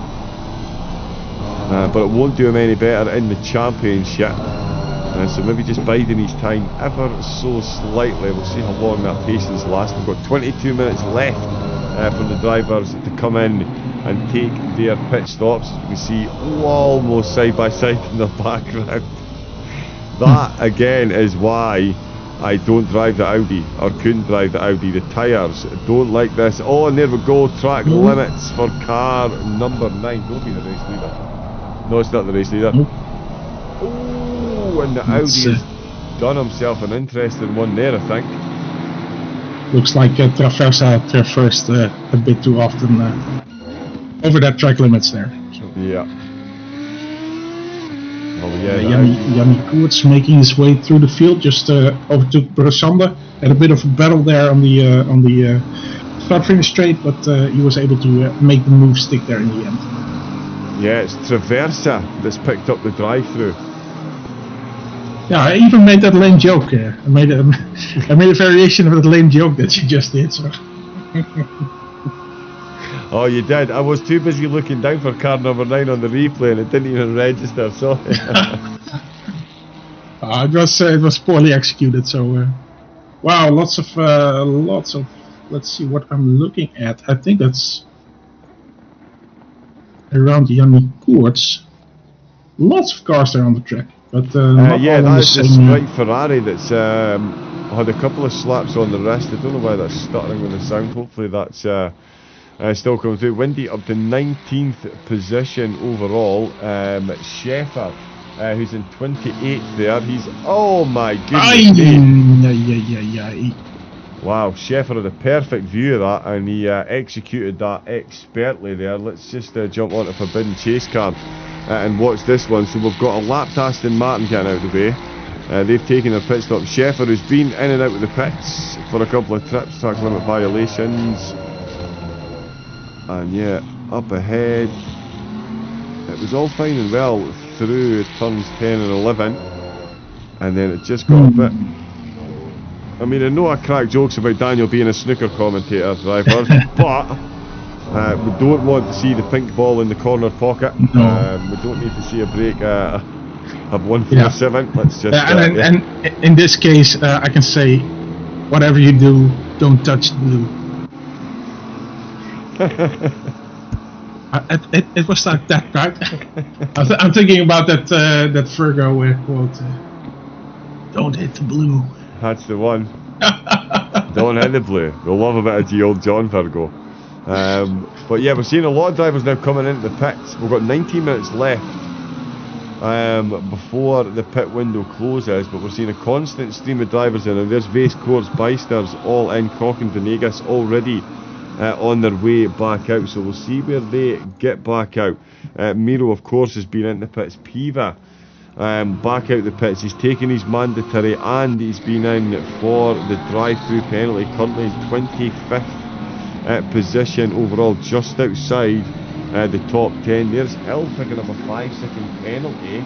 but it won't do him any better in the championship. So maybe just biding his time ever so slightly. We'll see how long that patience lasts. We've got 22 minutes left for the drivers to come in and take their pit stops. You can see almost side by side in the background. That again is why I don't drive the Audi, or couldn't drive the Audi. The tyres don't like this. Oh, and there we go, track limits for car number 9. Don't be the race leader. No, it's not the race leader. Oh, and the Audi has done himself an interesting one there, I think. Looks like Traversa traversed a bit too often over that track limits there. So. Yeah. Oh, yeah, Yannick Koerts making his way through the field, just overtook Brosanda. Had a bit of a battle there on the start-finish straight, but he was able to make the move stick there in the end. Yeah, it's Traversa that's picked up the drive-through. Yeah, I even made that lame joke. I made a variation of that lame joke that you just did. So. Oh, you did? I was too busy looking down for car number 9 on the replay, and it didn't even register. Sorry. It was poorly executed. So, wow, lots of. Let's see what I'm looking at. I think that's around Yannick Koerts. Lots of cars there on the track. But yeah, that's the Sprite Ferrari that's had a couple of slaps on the wrist. I don't know why that's stuttering with the sound. Hopefully that's still coming through. Windy up to 19th position overall. Schäfer, who's in 28th there. He's, oh my goodness. Wow, Schäfer had a perfect view of that, and he executed that expertly there. Let's just jump onto Forbidden Chase Cam and watch this one. So we've got a lapped Aston Martin getting out of the way. They've taken their pit stop. Schäfer, who's been in and out of the pits for a couple of trips, track limit violations. And yeah, up ahead, it was all fine and well through turns 10 and 11, and then it just got a bit. I mean, I know I crack jokes about Daniel being a snooker commentator, drivers, but we don't want to see the pink ball in the corner pocket. No. We don't need to see a break of 147. Let's just. And in this case, I can say, whatever you do, don't touch the blue. It was like that, right? I'm thinking about that Virgo quote. Don't hit the blue. That's the one. Don't hit the blue. We'll love a bit of G old John Virgo. But yeah, we're seeing a lot of drivers now coming into the pits. We've got 19 minutes left before the pit window closes, but we're seeing a constant stream of drivers in. And there's Vase, Koerts, Beisters all in, Koch and Venegas already on their way back out, so we'll see where they get back out. Miro, of course, has been in the pits. Piva back out the pits. He's taken his mandatory and he's been in for the drive-through penalty. Currently 25th position overall, just outside the top 10. There's Hill picking up a 5-second penalty,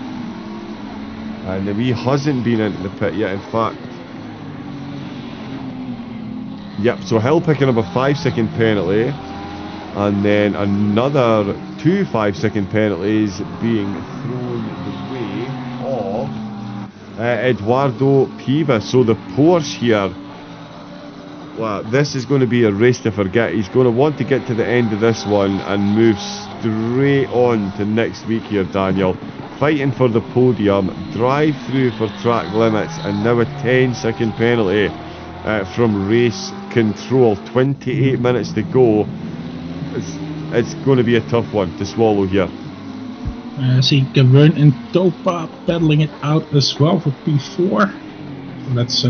and he hasn't been into the pit yet. In fact, yep, so Hill picking up a 5-second penalty, and then another 2 5-second penalties being thrown the way of Eduardo Piva. So the Porsche here, well, this is going to be a race to forget. He's going to want to get to the end of this one and move straight on to next week here, Daniel. Fighting for the podium, drive through for track limits, and now a 10-second penalty from race control. 28 minutes to go. It's going to be a tough one to swallow here. See Gavern and Topa battling it out as well for P4. So that's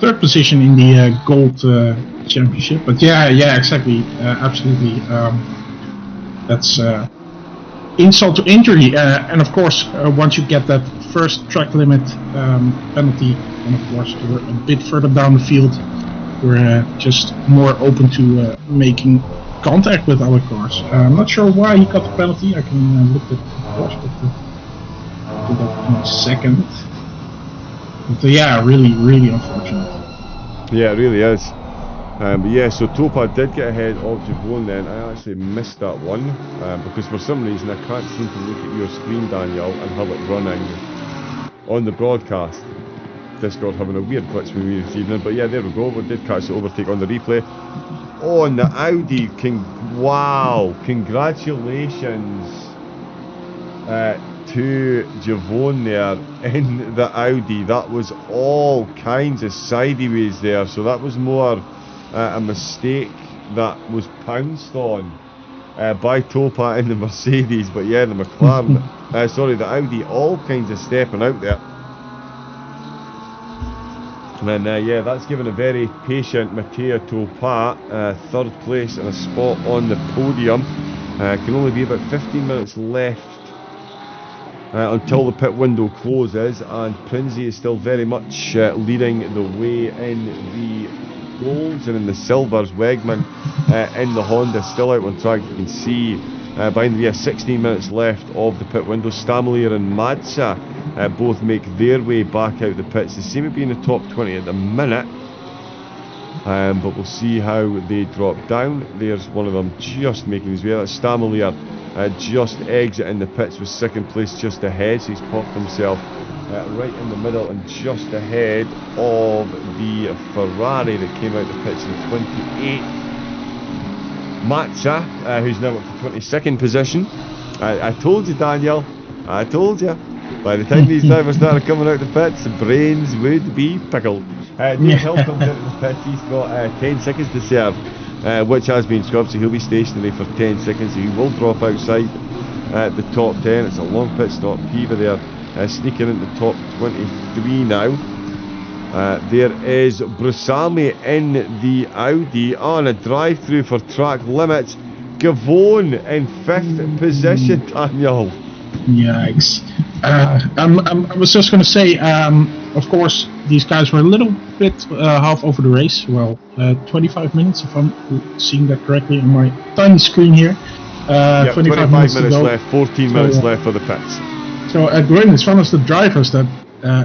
third position in the Gold Championship. But yeah, exactly, absolutely. That's insult to injury. And of course, once you get that first track limit penalty, and of course you're a bit further down the field, we're just more open to making contact with our cars. I'm not sure why he got the penalty. I can look at the course, but I'll do that in a second. But yeah, really unfortunate. Yeah, it really is. But yeah, so Topa did get ahead of Javon then. I actually missed that one because for some reason I can't seem to look at your screen, Daniel, and have it running on the broadcast. Discord having a weird glitch with me this evening, but yeah, there we go. We did catch the overtake on the replay. Oh, and the Audi, wow, congratulations to Javon there in the Audi. That was all kinds of sideways there, so that was more a mistake that was pounced on by Topa in the Mercedes. But yeah, the McLaren, the Audi, all kinds of stepping out there. And then, yeah, that's given a very patient Matteo Topa third place and a spot on the podium. Can only be about 15 minutes left until the pit window closes, and Prinzi is still very much leading the way in the golds and in the silvers. Wegman in the Honda still out on track. You can see behind the 16 minutes left of the pit window. Stamlier and Madsa both make their way back out the pits. They seem to be in the top 20 at the minute, but we'll see how they drop down. There's one of them just making his way. That's Stamlier just exiting the pits with second place just ahead, so he's popped himself right in the middle and just ahead of the Ferrari that came out the pits in 28th. Matza, who's now up to 22nd position. I told you, Daniel, I told you. By the time these drivers started coming out the pits, the brains would be pickled. Dave Hill comes out of the pits. He's got 10 seconds to serve, which has been scrubbed, so he'll be stationary for 10 seconds. He will drop outside the top 10. It's a long pit stop. Piva there sneaking into the top 23 now. There is Brusami in the Audi on a drive-through for track limits. Gavone in 5th position, Daniel. Yikes. I was just going to say, of course, these guys were a little bit half over the race. Well, 25 minutes, if I'm seeing that correctly on my tiny screen here. 25 minutes left, 14 minutes left for the pits. So Gwen is one of the drivers that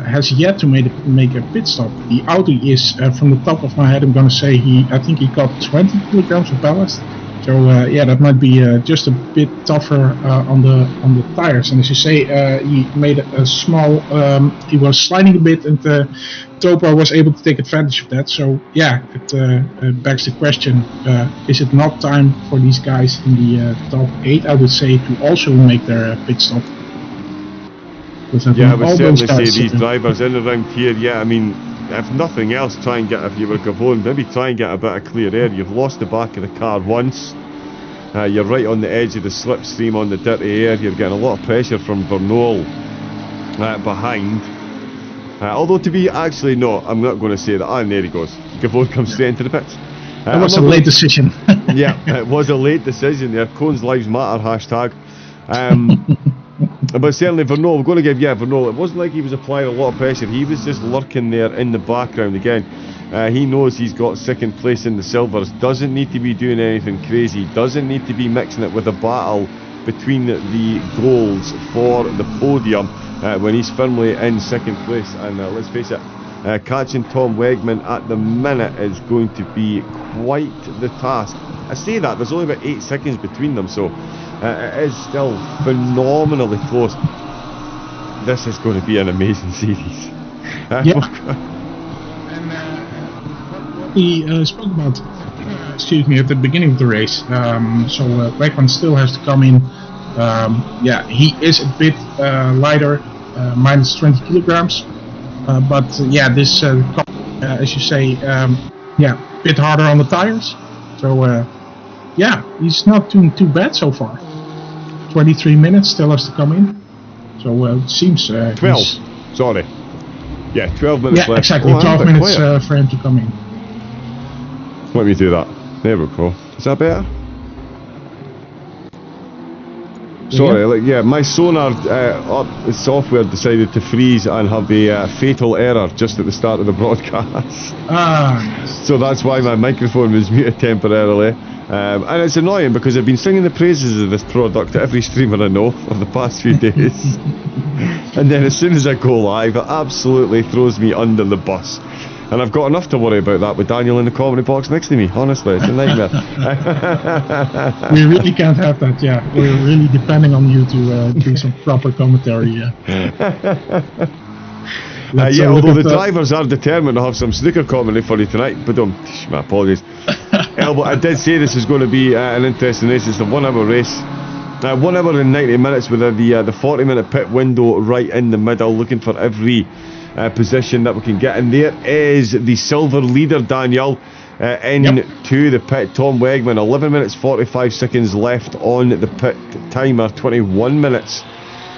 has yet to make a pit stop. The Audi is, from the top of my head, I'm going to say I think he got 20 kilograms of ballast. So yeah, that might be just a bit tougher on the tires. And as you say, he made a small. He was sliding a bit, and Topa was able to take advantage of that. So yeah, it begs the question: is it not time for these guys in the top 8? I would say to also make their pit stop. Yeah, I would certainly say these drivers in and around here. Yeah, I mean, if nothing else, try and get, if you were Gavone, maybe try and get a bit of clear air. You've lost the back of the car once. You're right on the edge of the slipstream on the dirty air. You're getting a lot of pressure from Vernol behind. Although to be actually, no, I'm not going to say that. And there he goes. Gavone comes straight into the pits. That was a late decision. Yeah, it was a late decision there. Cones Lives Matter hashtag. But certainly Vernol, we're going to give Vernol, it wasn't like he was applying a lot of pressure, he was just lurking there in the background again. He knows he's got second place in the silvers, doesn't need to be doing anything crazy, doesn't need to be mixing it with a battle between the goals for the podium when he's firmly in second place. And let's face it, catching Tom Wegman at the minute is going to be quite the task. I say that, there's only about 8 seconds between them, so it is still phenomenally close. This is going to be an amazing series. We spoke about, excuse me, at the beginning of the race. So Wegman still has to come in. He is a bit lighter, minus 20 kilograms. But this, as you say, a bit harder on the tires. So he's not doing too bad so far. 23 minutes still has to come in. So it seems 12. Sorry. Yeah, 12 minutes left. Yeah, exactly. 12 minutes for him to come in. Let me do that. There we go. Is that better? Sorry, my sonar software decided to freeze and have a fatal error just at the start of the broadcast. So that's why my microphone was muted temporarily. And it's annoying because I've been singing the praises of this product to every streamer I know for the past few days. And then as soon as I go live, it absolutely throws me under the bus. And I've got enough to worry about that with Daniel in the comedy box next to me. Honestly, it's a nightmare. We really can't have that, We're really depending on you to do some proper commentary, although the drivers are determined to have some snooker commentary for you tonight. But my apologies. Elbow, I did say this is going to be an interesting race. It's a 1 hour race. 1 hour and 90 minutes with the 40-minute pit window right in the middle, looking for every position that we can get. And there is the silver leader, Daniel, into the pit, Tom Wegman. 11 minutes 45 seconds left on the pit timer, 21 minutes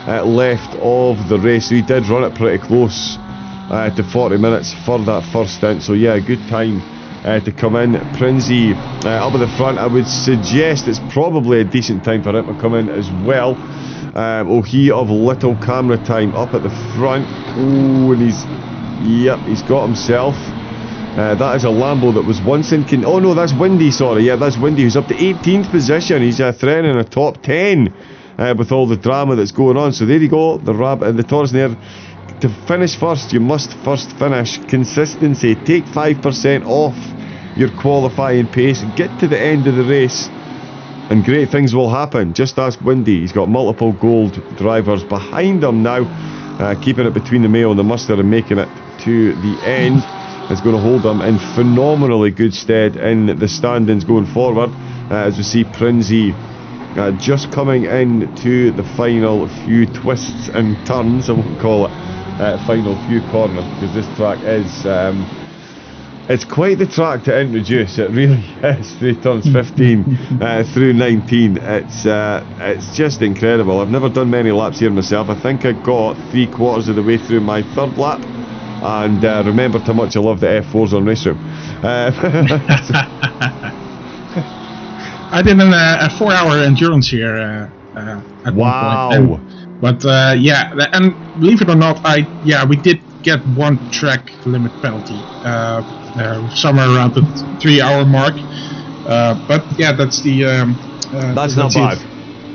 left of the race. So he did run it pretty close to 40 minutes for that first stint. So good time to come in. Prinzi up at the front. I would suggest it's probably a decent time for him to come in as well. He of little camera time up at the front. Oh, and he's got himself. That is a Lambo that was once in. Oh no, that's Windy. Sorry, that's Windy, who's up to 18th position. He's threatening a top 10 with all the drama that's going on. So there you go, the Taurus there. To finish first, you must first finish. Consistency. Take 5% off your qualifying pace. Get to the end of the race, and great things will happen. Just ask Windy. He's got multiple gold drivers behind him now, keeping it between the Mayo and the Mustard and making it to the end. It's going to hold him in phenomenally good stead in the standings going forward, as we see Prinzi just coming into the final few twists and turns. I won't call it final few corners, because this track is it's quite the track to introduce. It really is. Through turns 15 through 19, it's just incredible. I've never done many laps here myself. I think I got 3/4 of the way through my third lap, and remembered how much I love the F4s on Race Room. I did a 4-hour endurance here at one point. But and believe it or not, we did get one track limit penalty somewhere around the 3-hour mark. But that's the that's not bad.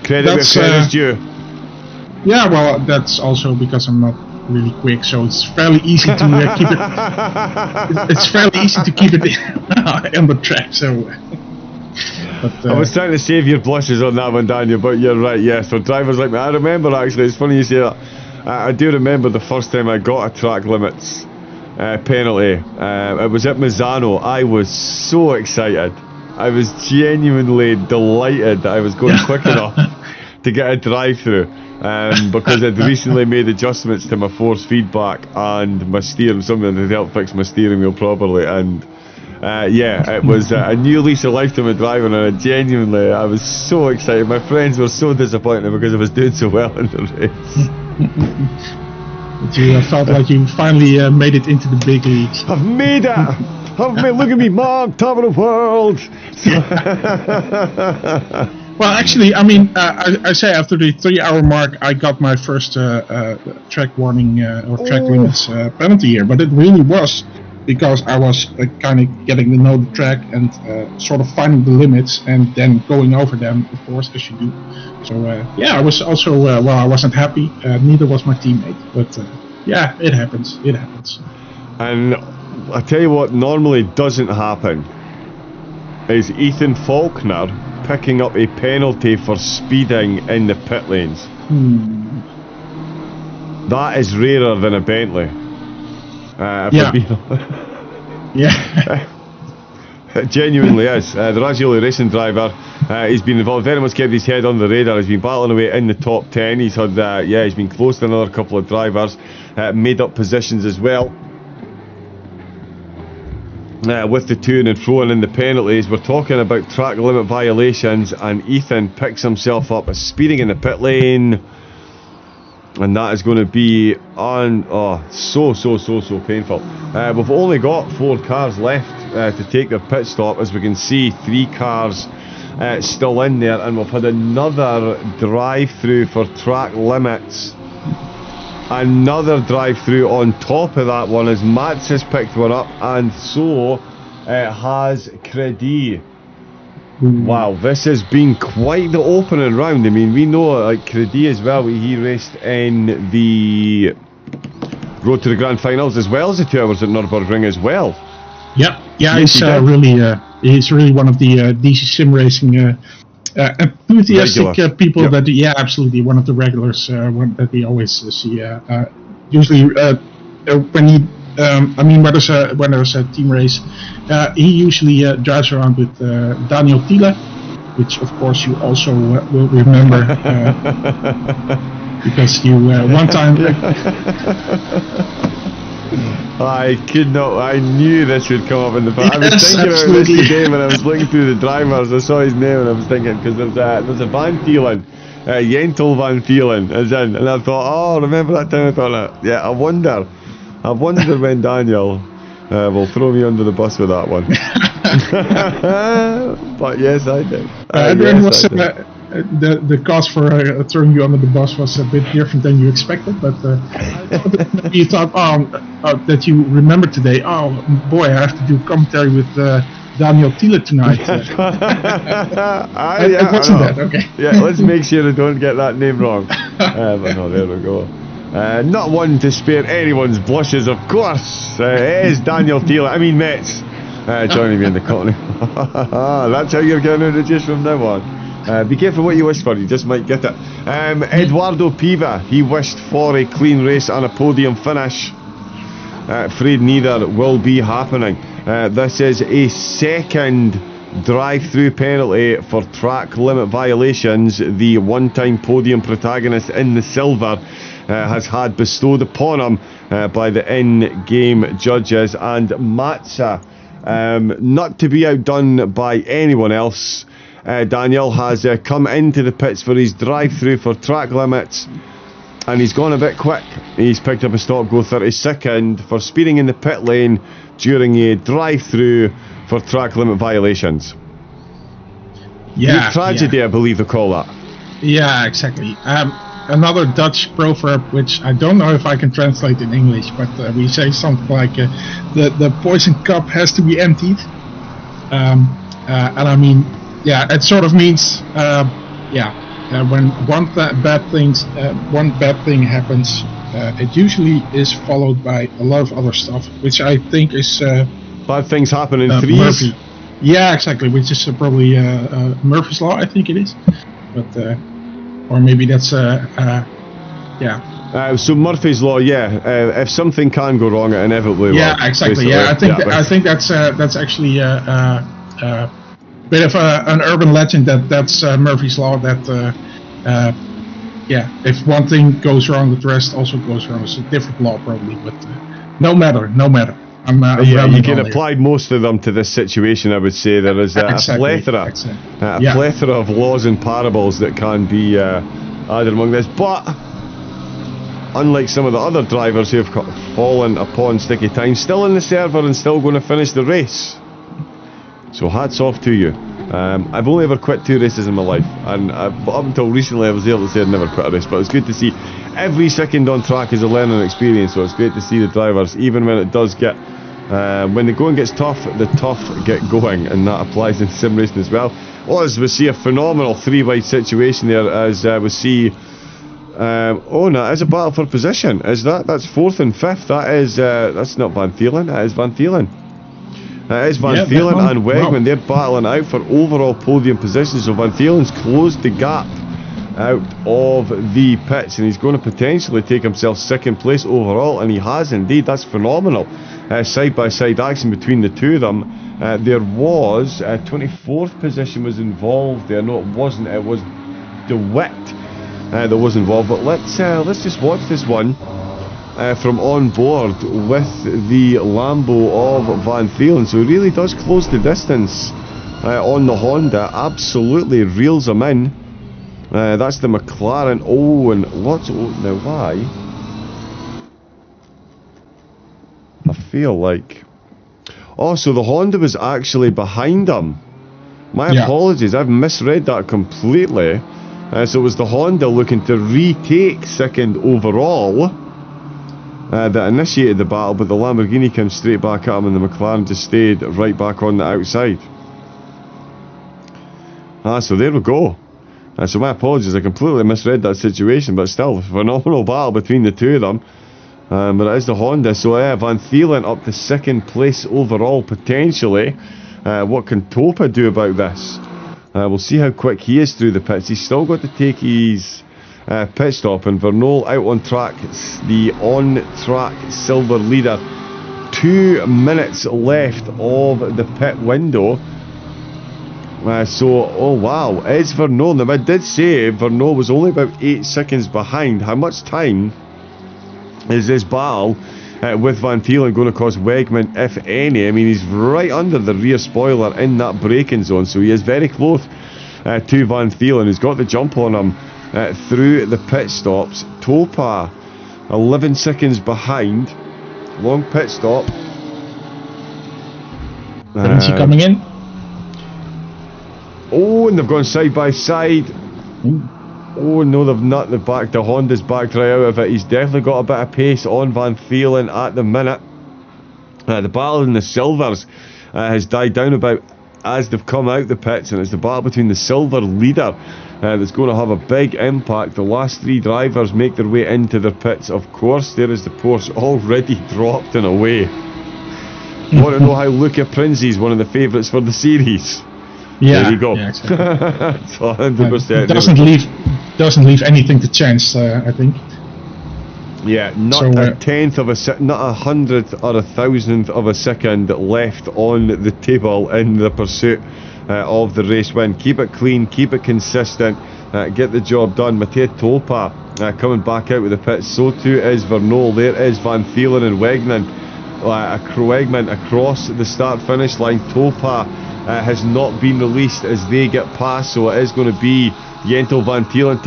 Credit where credit's due. Yeah, well, that's also because I'm not really quick, so it's fairly easy to keep it. It's fairly easy to keep it on the track. So. But, I was trying to save your blushes on that one, Daniel, but you're right, yes. For drivers like me, I remember actually, it's funny you say that. I do remember the first time I got a track limits penalty. It was at Misano. I was so excited. I was genuinely delighted that I was going quick enough to get a drive-through, because I'd recently made adjustments to my force feedback and my steering, something that helped fix my steering wheel properly, and it was a new lease of life to my driving, and I was so excited. My friends were so disappointed because I was doing so well in the race. But you felt like you finally made it into the big leagues. I've made it! Look at me, Mom, top of the world! Well, actually, I mean, I say after the 3-hour mark, I got my first track warning or track limits penalty here, but it really was because I was kind of getting to know the track and sort of finding the limits and then going over them, of course, as you do. So, yeah, I was also, well, I wasn't happy. Neither was my teammate. But, yeah, it happens. It happens. And I tell you what normally doesn't happen is Ethan Faulkner picking up a penalty for speeding in the pit lanes. That is rarer than a Bentley. Yeah. Yeah. It genuinely is. The Razzoli racing driver, he's been involved, very much kept his head on the radar. He's been battling away in the top 10. He's had, he's been close to another couple of drivers, made up positions as well. With the to and fro and in the penalties, we're talking about track limit violations, and Ethan picks himself up as speeding in the pit lane, and that is going to be on so painful. We've only got 4 cars left to take their pit stop. As we can see, 3 cars still in there, and we've had another drive-through for track limits. Another drive-through on top of that one as Mats has picked one up, and so has Credy. Wow, this has been quite the opening round. I mean, we know like Credy as well. He raced in the Road to the Grand Finals as well as the 2 hours at Nürburgring as well. Yep, yeah, he's really one of the DC-SimRacing enthusiastic people. Yep. That absolutely one of the regulars that we always see. Usually, when he, when there's a team race, he usually drives around with Daniel Thiele, which of course you also will remember because you one time. I knew this would come up in the past. Yes, I was thinking about this today when I was looking through the drivers. I saw his name and I was thinking, because there's a Van Thielen, Jentel Van Thielen is in, and I thought, oh, remember that time I thought, I wonder when Daniel will throw me under the bus with that one. But yes, I did. The cause for throwing you under the bus was a bit different than you expected, but you thought, that you remember today, oh boy, I have to do commentary with Daniel Thiele tonight. It wasn't that, okay. Yeah, let's make sure I don't get that name wrong. But no, there we go. Not one to spare anyone's blushes, of course. It is Daniel Thiele, Metz, joining me in the company. That's how you're getting introduced from now on. Be careful what you wish for, you just might get it. Eduardo Piva, he wished for a clean race and a podium finish. Afraid neither will be happening. This is a second drive-through penalty for track limit violations. The one-time podium protagonist in the silver has had bestowed upon him by the in-game judges, and Matza, not to be outdone by anyone else, Daniel has come into the pits for his drive-through for track limits, and he's gone a bit quick. He's picked up a stop go 32nd for speeding in the pit lane during a drive-through for track limit violations. Yeah, tragedy, I believe they call that. Yeah, exactly. Another Dutch proverb, which I don't know if I can translate in English, but we say something like the poison cup has to be emptied. And I mean, it sort of means, when one bad thing happens, it usually is followed by a lot of other stuff, which I think is bad things happen in threes. Murphy. Yeah, exactly, which is probably Murphy's Law, I think it is, but or maybe that's so Murphy's Law, if something can go wrong, it inevitably will. Yeah, exactly. Basically. I think that's actually bit of an urban legend that's Murphy's Law, that if one thing goes wrong, the rest also goes wrong. It's a different law probably, but no matter. You can apply most of them to this situation. I would say there is a plethora of laws and parables that can be added among this, but unlike some of the other drivers who have fallen upon sticky time, still in the server and still going to finish the race. So hats off to you. I've only ever quit 2 races in my life, and up until recently I was able to say I'd never quit a race, but it's good to see every second on track is a learning experience, so it's great to see the drivers, even when it does get, when the going gets tough, the tough get going, and that applies in sim racing as well. Well, as we see a phenomenal 3-wide situation there, as we see, oh no, it's a battle for position, is that's 4th and 5th, that's not Van Thielen, that is Van Thielen. It is Van Thielen and Wegman, they're battling out for overall podium positions, so Van Thielen's closed the gap out of the pits, and he's going to potentially take himself 2nd place overall, and he has indeed. That's phenomenal. Side-by-side action between the two of them. There was 24th position was involved there. No, it wasn't. It was DeWitt that was involved. But let's just watch this one from on board with the Lambo of Van Thielen. So he really does close the distance on the Honda. Absolutely reels him in. That's the McLaren. Oh, and what's now? Why? I feel like. Oh, so the Honda was actually behind him. My apologies, I've misread that completely. So it was the Honda looking to retake 2nd overall that initiated the battle, but the Lamborghini came straight back at him, and the McLaren just stayed right back on the outside. So there we go. So my apologies, I completely misread that situation, but still, a phenomenal battle between the two of them. But it is the Honda, so Van Thielen up to 2nd place overall, potentially. What can Topa do about this? We'll see how quick he is through the pits. He's still got to take his pit stop, and Vernol out on track, the on-track silver leader. 2 minutes left of the pit window. Oh wow, it's Vernol. Now I did say Vernol was only about 8 seconds behind. How much time is this battle with Van Thielen going to cost Wegman, if any? I mean, he's right under the rear spoiler in that braking zone, so he is very close to Van Thielen, who's got the jump on him through the pit stops. Topa 11 seconds behind. Long pit stop. Is he coming in? Oh, and they've gone side by side. Oh no, they've not. The Honda's backed right out of it. He's definitely got a bit of pace on Van Thielen at the minute. The battle in the silvers has died down about as they've come out the pits, and it's the battle between the silver leader that's going to have a big impact. The last 3 drivers make their way into their pits. Of course, there is the Porsche already dropped and away. Want to know how Luca Prinzi is one of the favourites for the series? Yeah, there you go. Yeah, exactly. 100%. Doesn't leave anything to chance, I think. Yeah, not a tenth of not 100th or 1,000th of a second left on the table in the pursuit of the race win. Keep it clean, keep it consistent, get the job done. Mattia Topa coming back out with the pits. So too is Vernol. There is Van Thielen and Wegman. Wegman across the start-finish line. Topa has not been released as they get past, so it is going to be Jento Van Thielen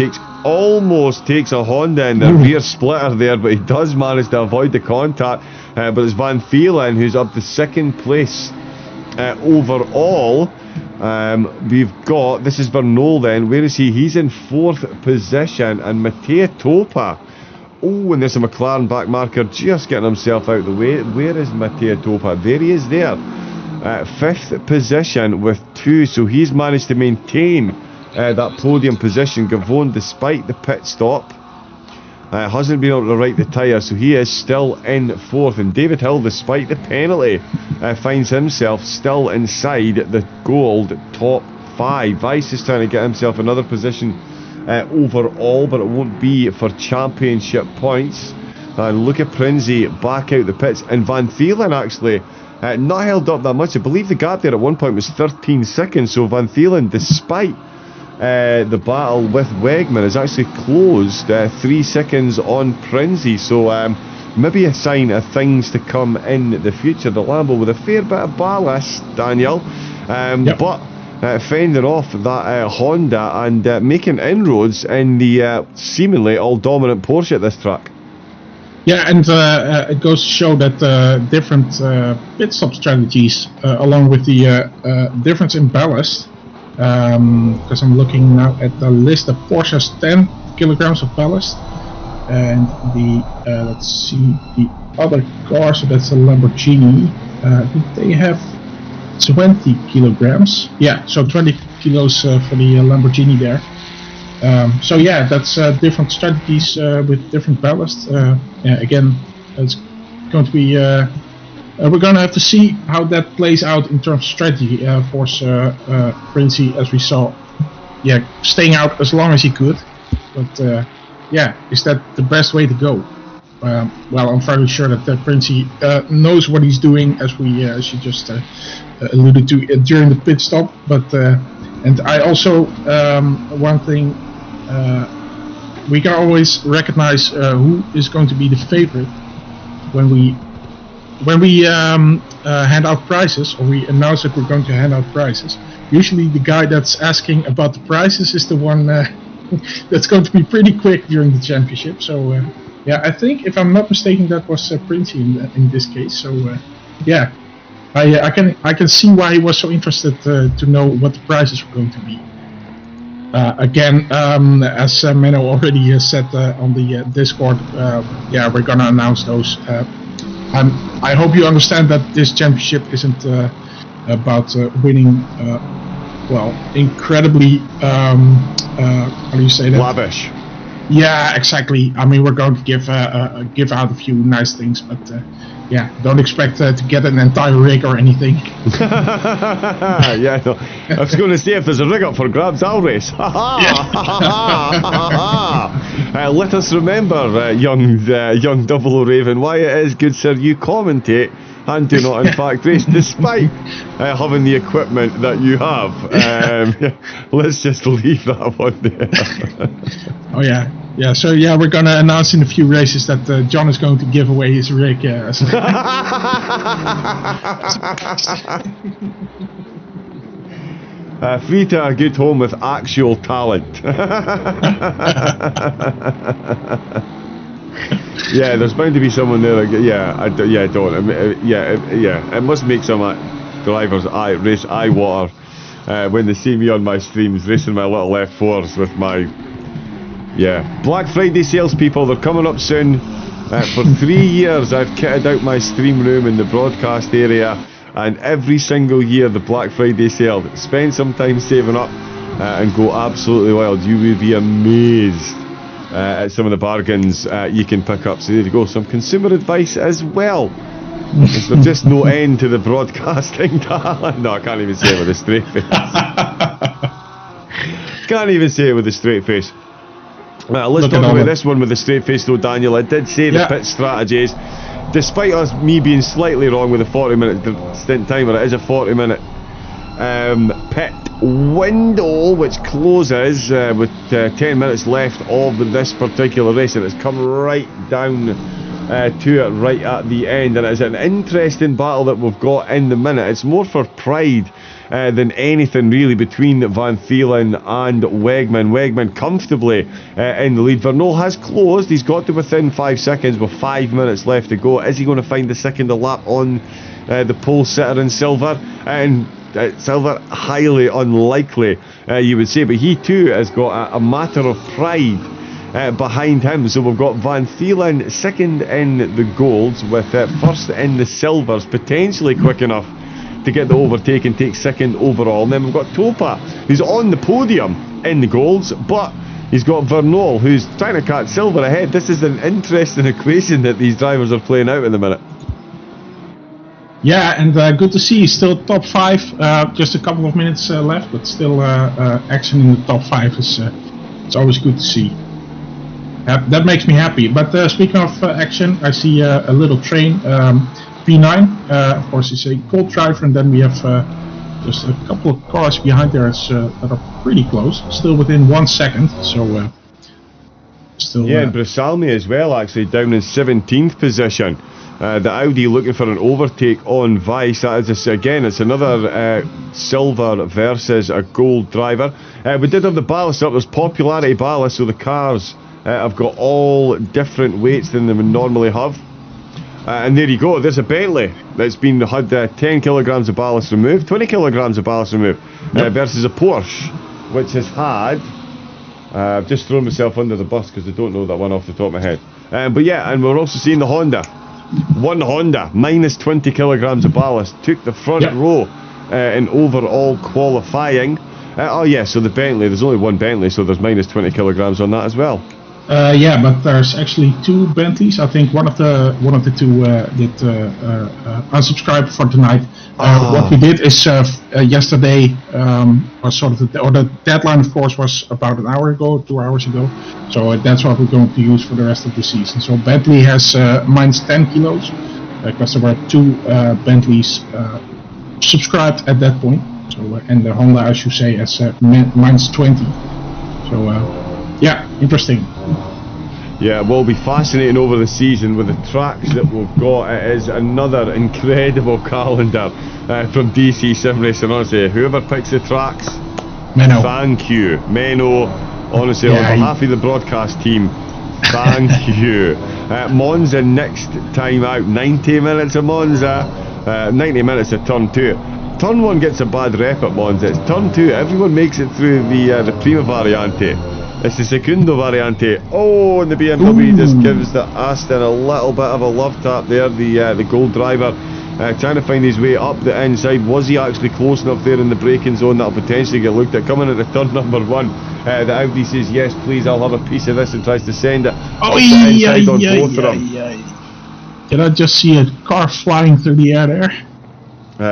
almost takes a Honda in the rear splitter there, but he does manage to avoid the contact. But it's Van Thielen who's up to 2nd place overall. We've got, this is Vernol then, where is he? He's in 4th position, and Mattia Topa. Oh, and there's a McLaren back marker just getting himself out of the way. Where is Mattia Topa? There he is there. 5th position with 2, so he's managed to maintain that podium position. Gavone, despite the pit stop, hasn't been able to right the tyre, so he is still in 4th. And David Hill, despite the penalty, finds himself still inside the gold top 5. Weiss is trying to get himself another position overall, but it won't be for championship points. And look at Prinzi back out the pits, and Van Thielen actually not held up that much. I believe the gap there at one point was 13 seconds, so Van Thielen, despite the battle with Wegman, has actually closed 3 seconds on Prinzi, so maybe a sign of things to come in the future. The Lambo with a fair bit of ballast, Daniel, but fending off that Honda and making inroads in the seemingly all-dominant Porsche at this track. Yeah, and it goes to show that different pit stop strategies, along with the difference in ballast, because I'm looking now at the list. The Porsche has 10 kilograms of ballast, and the let's see, the other car, so that's a Lamborghini, they have 20 kilograms. Yeah, so 20 kilos for the Lamborghini there. So yeah, that's different strategies with different ballast. Again, it's going to be we're going to have to see how that plays out in terms of strategy. Of course, Princey, as we saw, yeah, staying out as long as he could, but yeah, is that the best way to go? Well, I'm fairly sure that Princey knows what he's doing, as you just alluded to during the pit stop. But and I also one thing, we can always recognize who is going to be the favorite when we hand out prizes, or we announce that we're going to hand out prizes. Usually, the guy that's asking about the prizes is the one that's going to be pretty quick during the championship. So yeah, I think, if I'm not mistaken, that was Princey in this case. So yeah, I can see why he was so interested to know what the prizes were going to be. Again, as Menno already said on the Discord, yeah, we're gonna announce those. I hope you understand that this championship isn't about winning. Well, incredibly, how do you say that? Lavish. Yeah, exactly. I mean, we're going to give out a few nice things, but yeah, don't expect to get an entire rig or anything. Yeah, no. I was going to say, if there's a rig up for grabs, I'll race. Let us remember, young 00 Raven, why it is, good sir, you commentate and do not in fact race, despite having the equipment that you have. Let's just leave that one there. Oh yeah. Yeah, so yeah, we're gonna announce in a few races that John is going to give away his rig. Free to a good home with actual talent. Yeah, there's bound to be someone there. It must make some drivers race eye water when they see me on my streams racing my little F4s with my. Yeah, Black Friday salespeople, they're coming up soon. For 3 years I've kitted out my stream room in the broadcast area, and every single year the Black Friday sale, spend some time saving up and go absolutely wild. You will be amazed at some of the bargains you can pick up. So there you go, some consumer advice as well. Is there just no end to the broadcasting talent? No, I can't even say it with a straight face. Can't even say it with a straight face. Let's talk about this one with a straight face though, Daniel. I did say the pit strategies, despite me being slightly wrong with the 40-minute stint timer. It is a 40-minute pit window, which closes with 10 minutes left of this particular race, and it's come right down to it right at the end. And it's an interesting battle that we've got in the minute. It's more for pride than anything really between Van Thielen and Wegman. Wegman comfortably in the lead. Vernol has closed. He's got to within 5 seconds with 5 minutes left to go. Is he going to find the second lap on the pole sitter in Silver? And Silver, highly unlikely, you would say. But he too has got a matter of pride behind him. So we've got Van Thielen second in the golds, with first in the silvers, potentially quick enough to get the overtake and take second overall. And then we've got Topa, who's on the podium in the golds, but he's got Vernol, who's trying to catch silver ahead. This is an interesting equation that these drivers are playing out in the minute. Yeah, and good to see he's still top 5. Just a couple of minutes left, but still action in the top 5 is it's always good to see. That makes me happy. But speaking of action, I see a little train. P9, of course, is a cold driver, and then we have just a couple of cars behind there that are pretty close, still within 1 second. So still. Yeah, and Brusalmi as well, actually down in 17th position. The Audi looking for an overtake on Weiss. That is again, it's another silver versus a gold driver. We did have the ballast up. There's popularity ballast, so the cars have got all different weights than they would normally have. And there you go, there's a Bentley that's been had 10 kilograms of ballast removed, 20 kilograms of ballast removed, versus a Porsche, which has had, I've just thrown myself under the bus because I don't know that one off the top of my head. But yeah, and we're also seeing the Honda. One Honda, minus 20 kilograms of ballast, took the front row in overall qualifying. Oh yeah, so the Bentley, there's only one Bentley, so there's minus 20 kilograms on that as well. Yeah, but there's actually 2 Bentleys. I think one of the two did unsubscribe for tonight. What we did is yesterday was sort of the deadline, of course, was about an hour ago, 2 hours ago. So that's what we're going to use for the rest of the season. So Bentley has minus 10 kilos because there were 2 Bentleys subscribed at that point. So and the Honda, I should say, has minus 20. So. Yeah, interesting. Yeah, it will be fascinating over the season with the tracks that we've got. It is another incredible calendar from DC-SimRacing. Honestly, whoever picks the tracks, Menno. Thank you. Menno, honestly, on behalf of the broadcast team, thank you. Monza next time out, 90 minutes of Monza, 90 minutes of turn 2. Turn 1 gets a bad rep at Monza. It's turn 2, everyone makes it through the Prima Variante. It's the Secondo Variante. Oh, and the BMW just gives the Aston a little bit of a love tap there. The Gold driver trying to find his way up the inside. Was he actually close enough there in the braking zone? That'll potentially get looked at. Coming into turn number 1, the Audi says, yes, please, I'll have a piece of this, and tries to send it up the inside on both of them. Did I just see a car flying through the air there?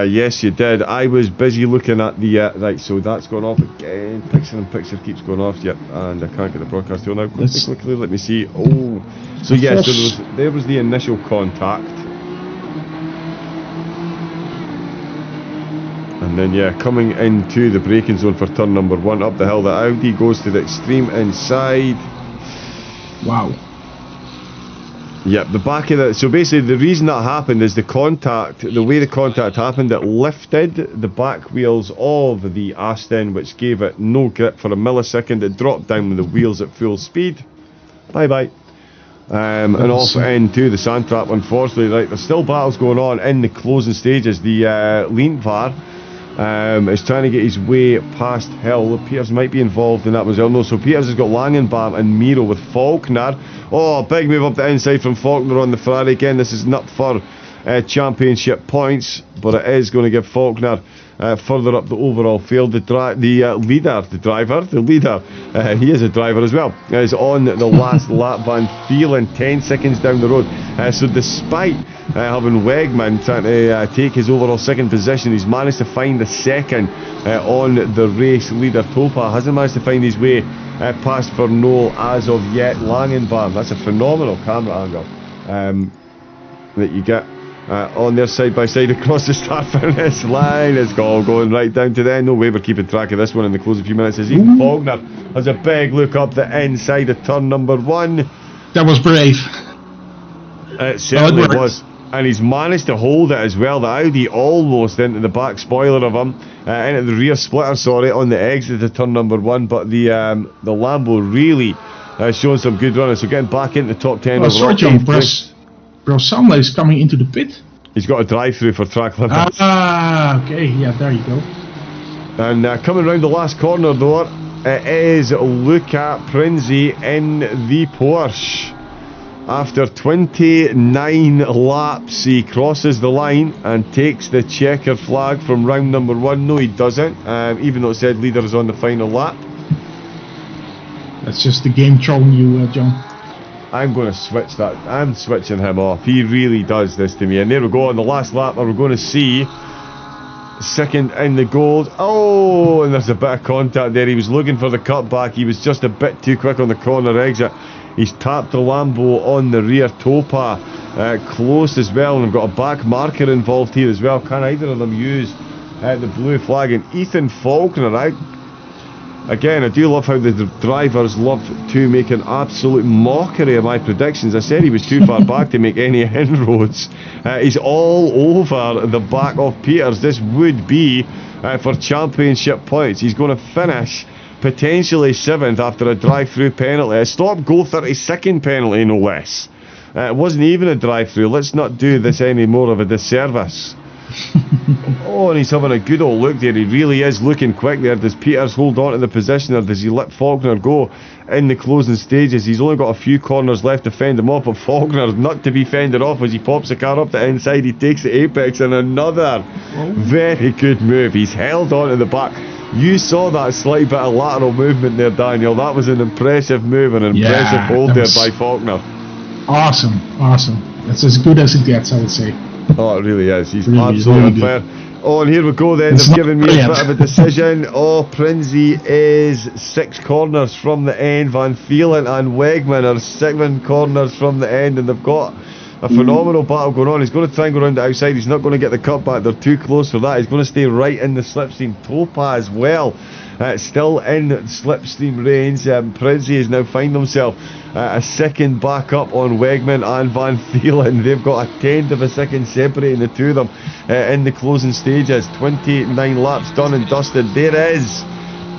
Yes, you did. I was busy looking at the right, so that's going off again. Picture keeps going off. Yep, and I can't get the broadcast on now. Quickly, let me see. Oh, so yes, there was the initial contact, and then coming into the braking zone for turn number 1 up the hill. The Audi goes to the extreme inside. Wow. Yep, the back of the... So basically the reason that happened is the way the contact happened, it lifted the back wheels of the Aston, which gave it no grip for a millisecond. It dropped down with the wheels at full speed. Bye-bye. And off into the sand trap, unfortunately. Right, there's still battles going on in the closing stages. The Lindvar is trying to get his way past Hill. Peters might be involved in that as well. No, so Peters has got Langenbaum and Miro with Faulkner. Oh, big move up the inside from Faulkner on the Ferrari. Again, this is not for championship points, but it is going to give Faulkner further up the overall field. The leader, he is a driver as well, is on the last lap. Van Vielen 10 seconds down the road. So despite having Wegman trying to take his overall second position, he's managed to find the second on the race leader. Topa hasn't managed to find his way past Fernol as of yet. Langenbaum, that's a phenomenal camera angle that you get on their side by side across the start finish line. It's all going right down to the end. No way we're keeping track of this one in the closing few minutes. As even Faulkner has a big look up the inside of turn number 1. That was brave. It certainly was. And he's managed to hold it as well. The Audi almost into the back spoiler of him, into the rear splitter, sorry, on the exit to turn number 1. But the Lambo really showing some good running. So getting back into the top 10 overall. Sorry, John, Bro Samla is coming into the pit. He's got a drive-through for track limits. Okay, yeah, there you go. And coming round the last corner though, it is Luca Prinzi in the Porsche. After 29 laps, he crosses the line and takes the checker flag from round number 1. No, he doesn't, even though it said leader is on the final lap. That's just the game trolling you, John. I'm going to switch that. I'm switching him off. He really does this to me. And there we go on the last lap. We're going to see second in the gold. Oh, and there's a bit of contact there. He was looking for the cutback. He was just a bit too quick on the corner exit. He's tapped the Lambo on the rear. Topa close as well. And we've got a back marker involved here as well. Can either of them use the blue flag? And Ethan Faulkner, again, I do love how the drivers love to make an absolute mockery of my predictions. I said he was too far back to make any inroads. He's all over the back of Peters. This would be for championship points. He's going to finish potentially 7th after a drive-through penalty. A stop-go 32nd penalty, no less. It wasn't even a drive-through. Let's not do this any more of a disservice. Oh, and he's having a good old look there. He really is looking quick there. Does Peters hold on to the position, or does he let Faulkner go in the closing stages? He's only got a few corners left to fend him off, but Faulkner's not to be fended off as he pops the car up the inside. He takes the apex, and another very good move. He's held on to the back. You saw that slight bit of lateral movement there, Daniel. That was an impressive move, an impressive hold there by Faulkner. Awesome. That's as good as it gets, I would say. Oh, it really is. He's really, absolutely really on fire. Oh, and here we go then. They've given me a bit of a decision. Oh, Prinzi is 6 corners from the end. Van Vielen and Wegman are 7 corners from the end, and they've got a phenomenal battle going on. He's going to try and go around the outside. He's not going to get the cut back. They're too close for that. He's going to stay right in the slipstream. Topa as well. Still in slipstream range. Prinzi has now found himself a second back up on Wegman and Van Vielen. They've got a tenth of a second separating the two of them in the closing stages. 29 laps done and dusted. There is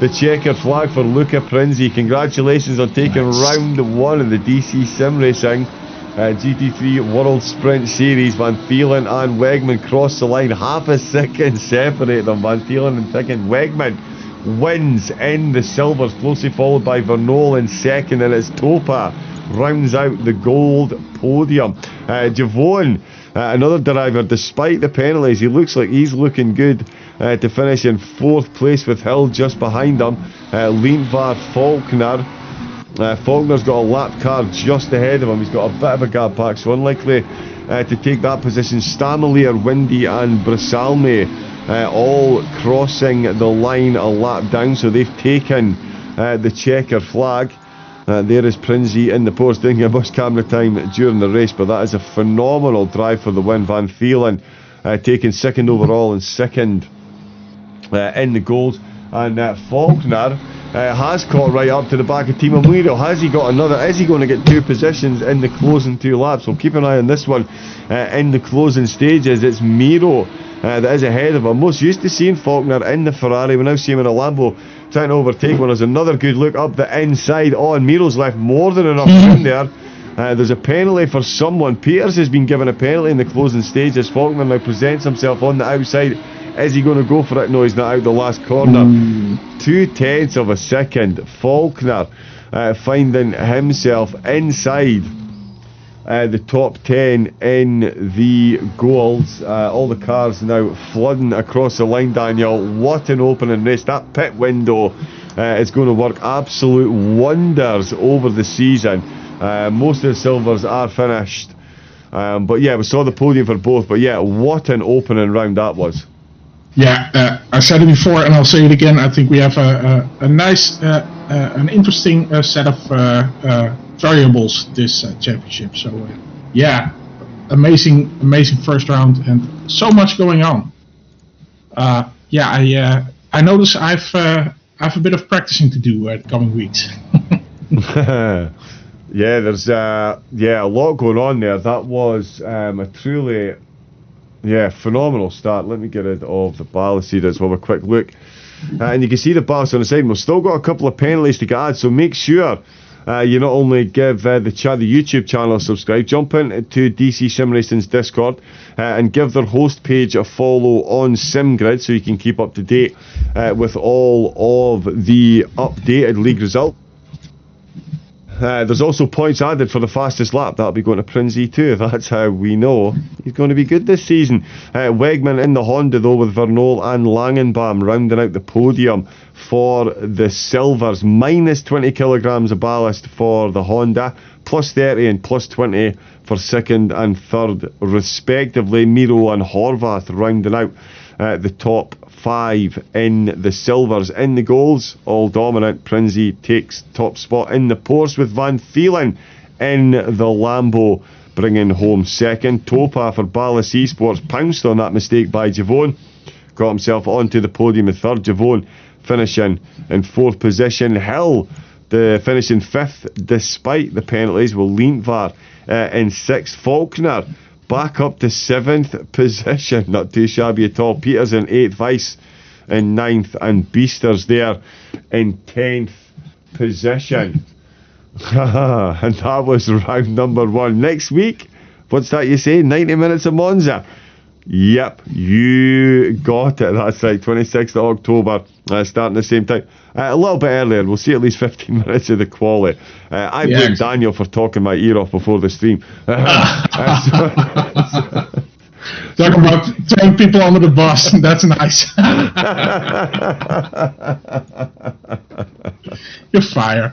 the checkered flag for Luca Prinzi. Congratulations on taking round 1 of the DC-SimRacing GT3 World Sprint Series. Van Vielen and Wegman cross the line. Half a second separate them. Van Vielen in second. Wegman wins in the silvers, closely followed by Vernol in second, and it's Topa rounds out the gold podium. Javon, another driver, despite the penalties, he looks like he's looking good to finish in 4th place with Hill just behind him. Lindvar, Faulkner. Faulkner's got a lap car just ahead of him. He's got a bit of a gap back, so unlikely to take that position. Stamelier, Windy and Brisalme all crossing the line a lap down, so they've taken the checker flag. There is Prinzi in the post. Didn't get much camera time during the race, but that is a phenomenal drive for the win. Van Vielen taking 2nd overall and 2nd in the goals, and Faulkner has caught right up to the back of Timo Miro. Has he got another? Is he going to get 2 positions in the closing 2 laps? We'll keep an eye on this one in the closing stages. It's Miro that is ahead of him. Most used to seeing Faulkner in the Ferrari. We now see him in a Lambo trying to overtake one. There's another good look up the inside. Oh, and Miro's left more than enough room there. There's a penalty for someone. Peters has been given a penalty in the closing stages. Faulkner now presents himself on the outside. Is he going to go for it? No, he's not out the last corner. 0.2 of a second. Faulkner finding himself inside the top 10 in the goals. All the cars now flooding across the line, Daniel. What an opening race. That pit window is going to work absolute wonders over the season. Most of the silvers are finished. But yeah, we saw the podium for both. But yeah, what an opening round that was. Yeah, I said it before and I'll say it again. I think we have a nice, an interesting set of variables this championship. So yeah, amazing first round and so much going on. Yeah, I notice I have a bit of practicing to do the coming weeks. Yeah, there's a lot going on there. That was a truly phenomenal start. Let me get rid of the ballast here as well. A quick look, and you can see the ballast on the side. We've still got a couple of penalties to get added, so make sure you not only give the YouTube channel a subscribe, jump into DC-SimRacing's Discord and give their host page a follow on SimGrid so you can keep up to date with all of the updated league results. There's also points added for the fastest lap. That'll be going to Prinzi too. That's how we know he's going to be good this season. Wegman in the Honda though, with Vernol and Langenbaum rounding out the podium for the silvers. Minus 20 kilograms of ballast for the Honda, plus 30 and plus 20 for second and third respectively. Miro and Horvath rounding out the top 5 in the silvers. In the goals, all dominant. Prinzi takes top spot in the Porsche with Van Vielen in the Lambo bringing home second. Topa for Ballas Esports pounced on that mistake by Javon, got himself onto the podium in third. Javon finishing in 4th position. Hill finishing 5th despite the penalties, with Lindvar in 6th. Faulkner back up to 7th position, not too shabby at all. Peters in 8th, Weiss in 9th, and Beasters there in 10th position. And that was round number 1. Next week, what's that you say? 90 minutes of Monza. Yep, you got it. That's right, 26th of October, starting the same time. A little bit earlier, we'll see at least 15 minutes of the quali. I blame Daniel for talking my ear off before the stream. Talk about throwing people under the bus, that's nice. You're fired.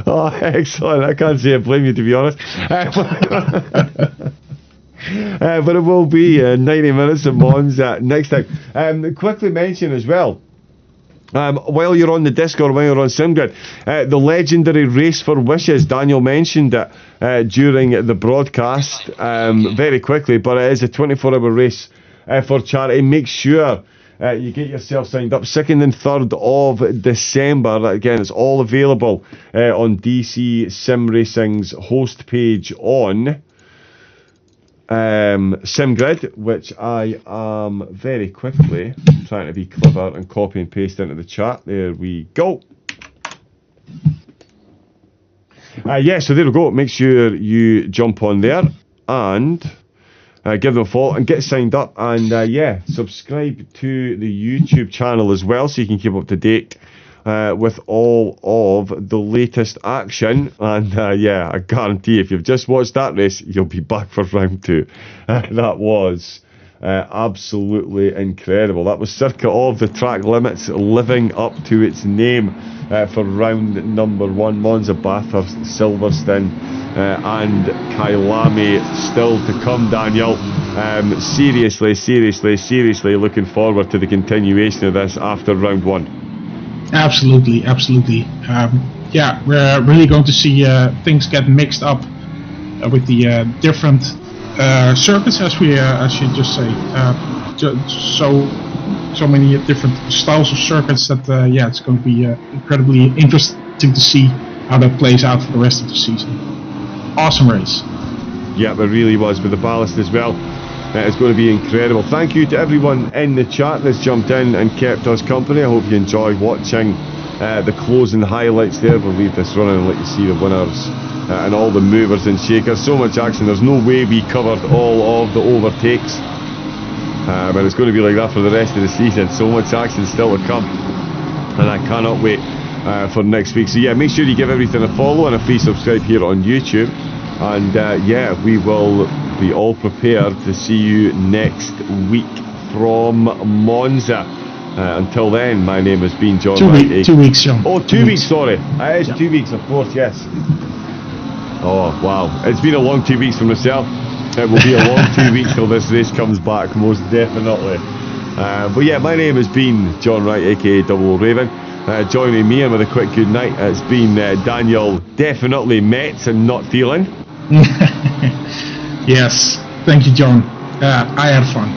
Oh, excellent. I can't say I blame you, to be honest. But it will be 90 minutes of Monza next time. Quickly mention as well, while you're on the Discord, while you're on SimGrid, the legendary Race for Wishes, Daniel mentioned it during the broadcast very quickly, but it is a 24-hour race for charity. Make sure you get yourself signed up. 2nd and 3rd of December. Again, it's all available on DC-SimRacing's host page on SimGrid, which I am very quickly trying to be clever and copy and paste into the chat. There we go. Yeah, so there we go. Make sure you jump on there and give them a follow and get signed up, and yeah, subscribe to the YouTube channel as well so you can keep up to date with all of the latest action. And yeah, I guarantee if you've just watched that race, you'll be back for round 2. That was absolutely incredible. That was circa of the track limits living up to its name for round number 1. Monza, Bathurst, Silverstone and Kyalami still to come, Daniel. Seriously looking forward to the continuation of this after round 1. Absolutely. Yeah, we're really going to see things get mixed up with the different circuits, as you just say. So many different styles of circuits that yeah, it's going to be incredibly interesting to see how that plays out for the rest of the season. Awesome race. Yeah, it really was, with the ballast as well. It's going to be incredible. Thank you to everyone in the chat that's jumped in and kept us company. I hope you enjoyed watching the closing highlights there. We'll leave this running and let you see the winners and all the movers and shakers. So much action. There's no way we covered all of the overtakes. But it's going to be like that for the rest of the season. So much action still to come. And I cannot wait for next week. So yeah, make sure you give everything a follow and a free subscribe here on YouTube. And yeah, we will be all prepared to see you next week from Monza. Until then, my name has been John. 2 weeks, John. Oh, 2 weeks, sorry. It is 2 weeks, of course, yes. Oh, wow. It's been a long 2 weeks for myself. It will be a long 2 weeks till this race comes back, most definitely. But yeah, my name has been John Wright, aka Double Raven. Joining me and with a quick good night, it's been Daniel, definitely Mets and not feeling. Yes, thank you, John. I had fun.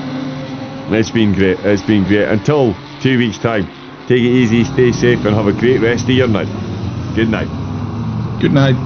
It's been great. It's been great. Until 2 weeks' time, take it easy, stay safe, and have a great rest of your night. Good night. Good night.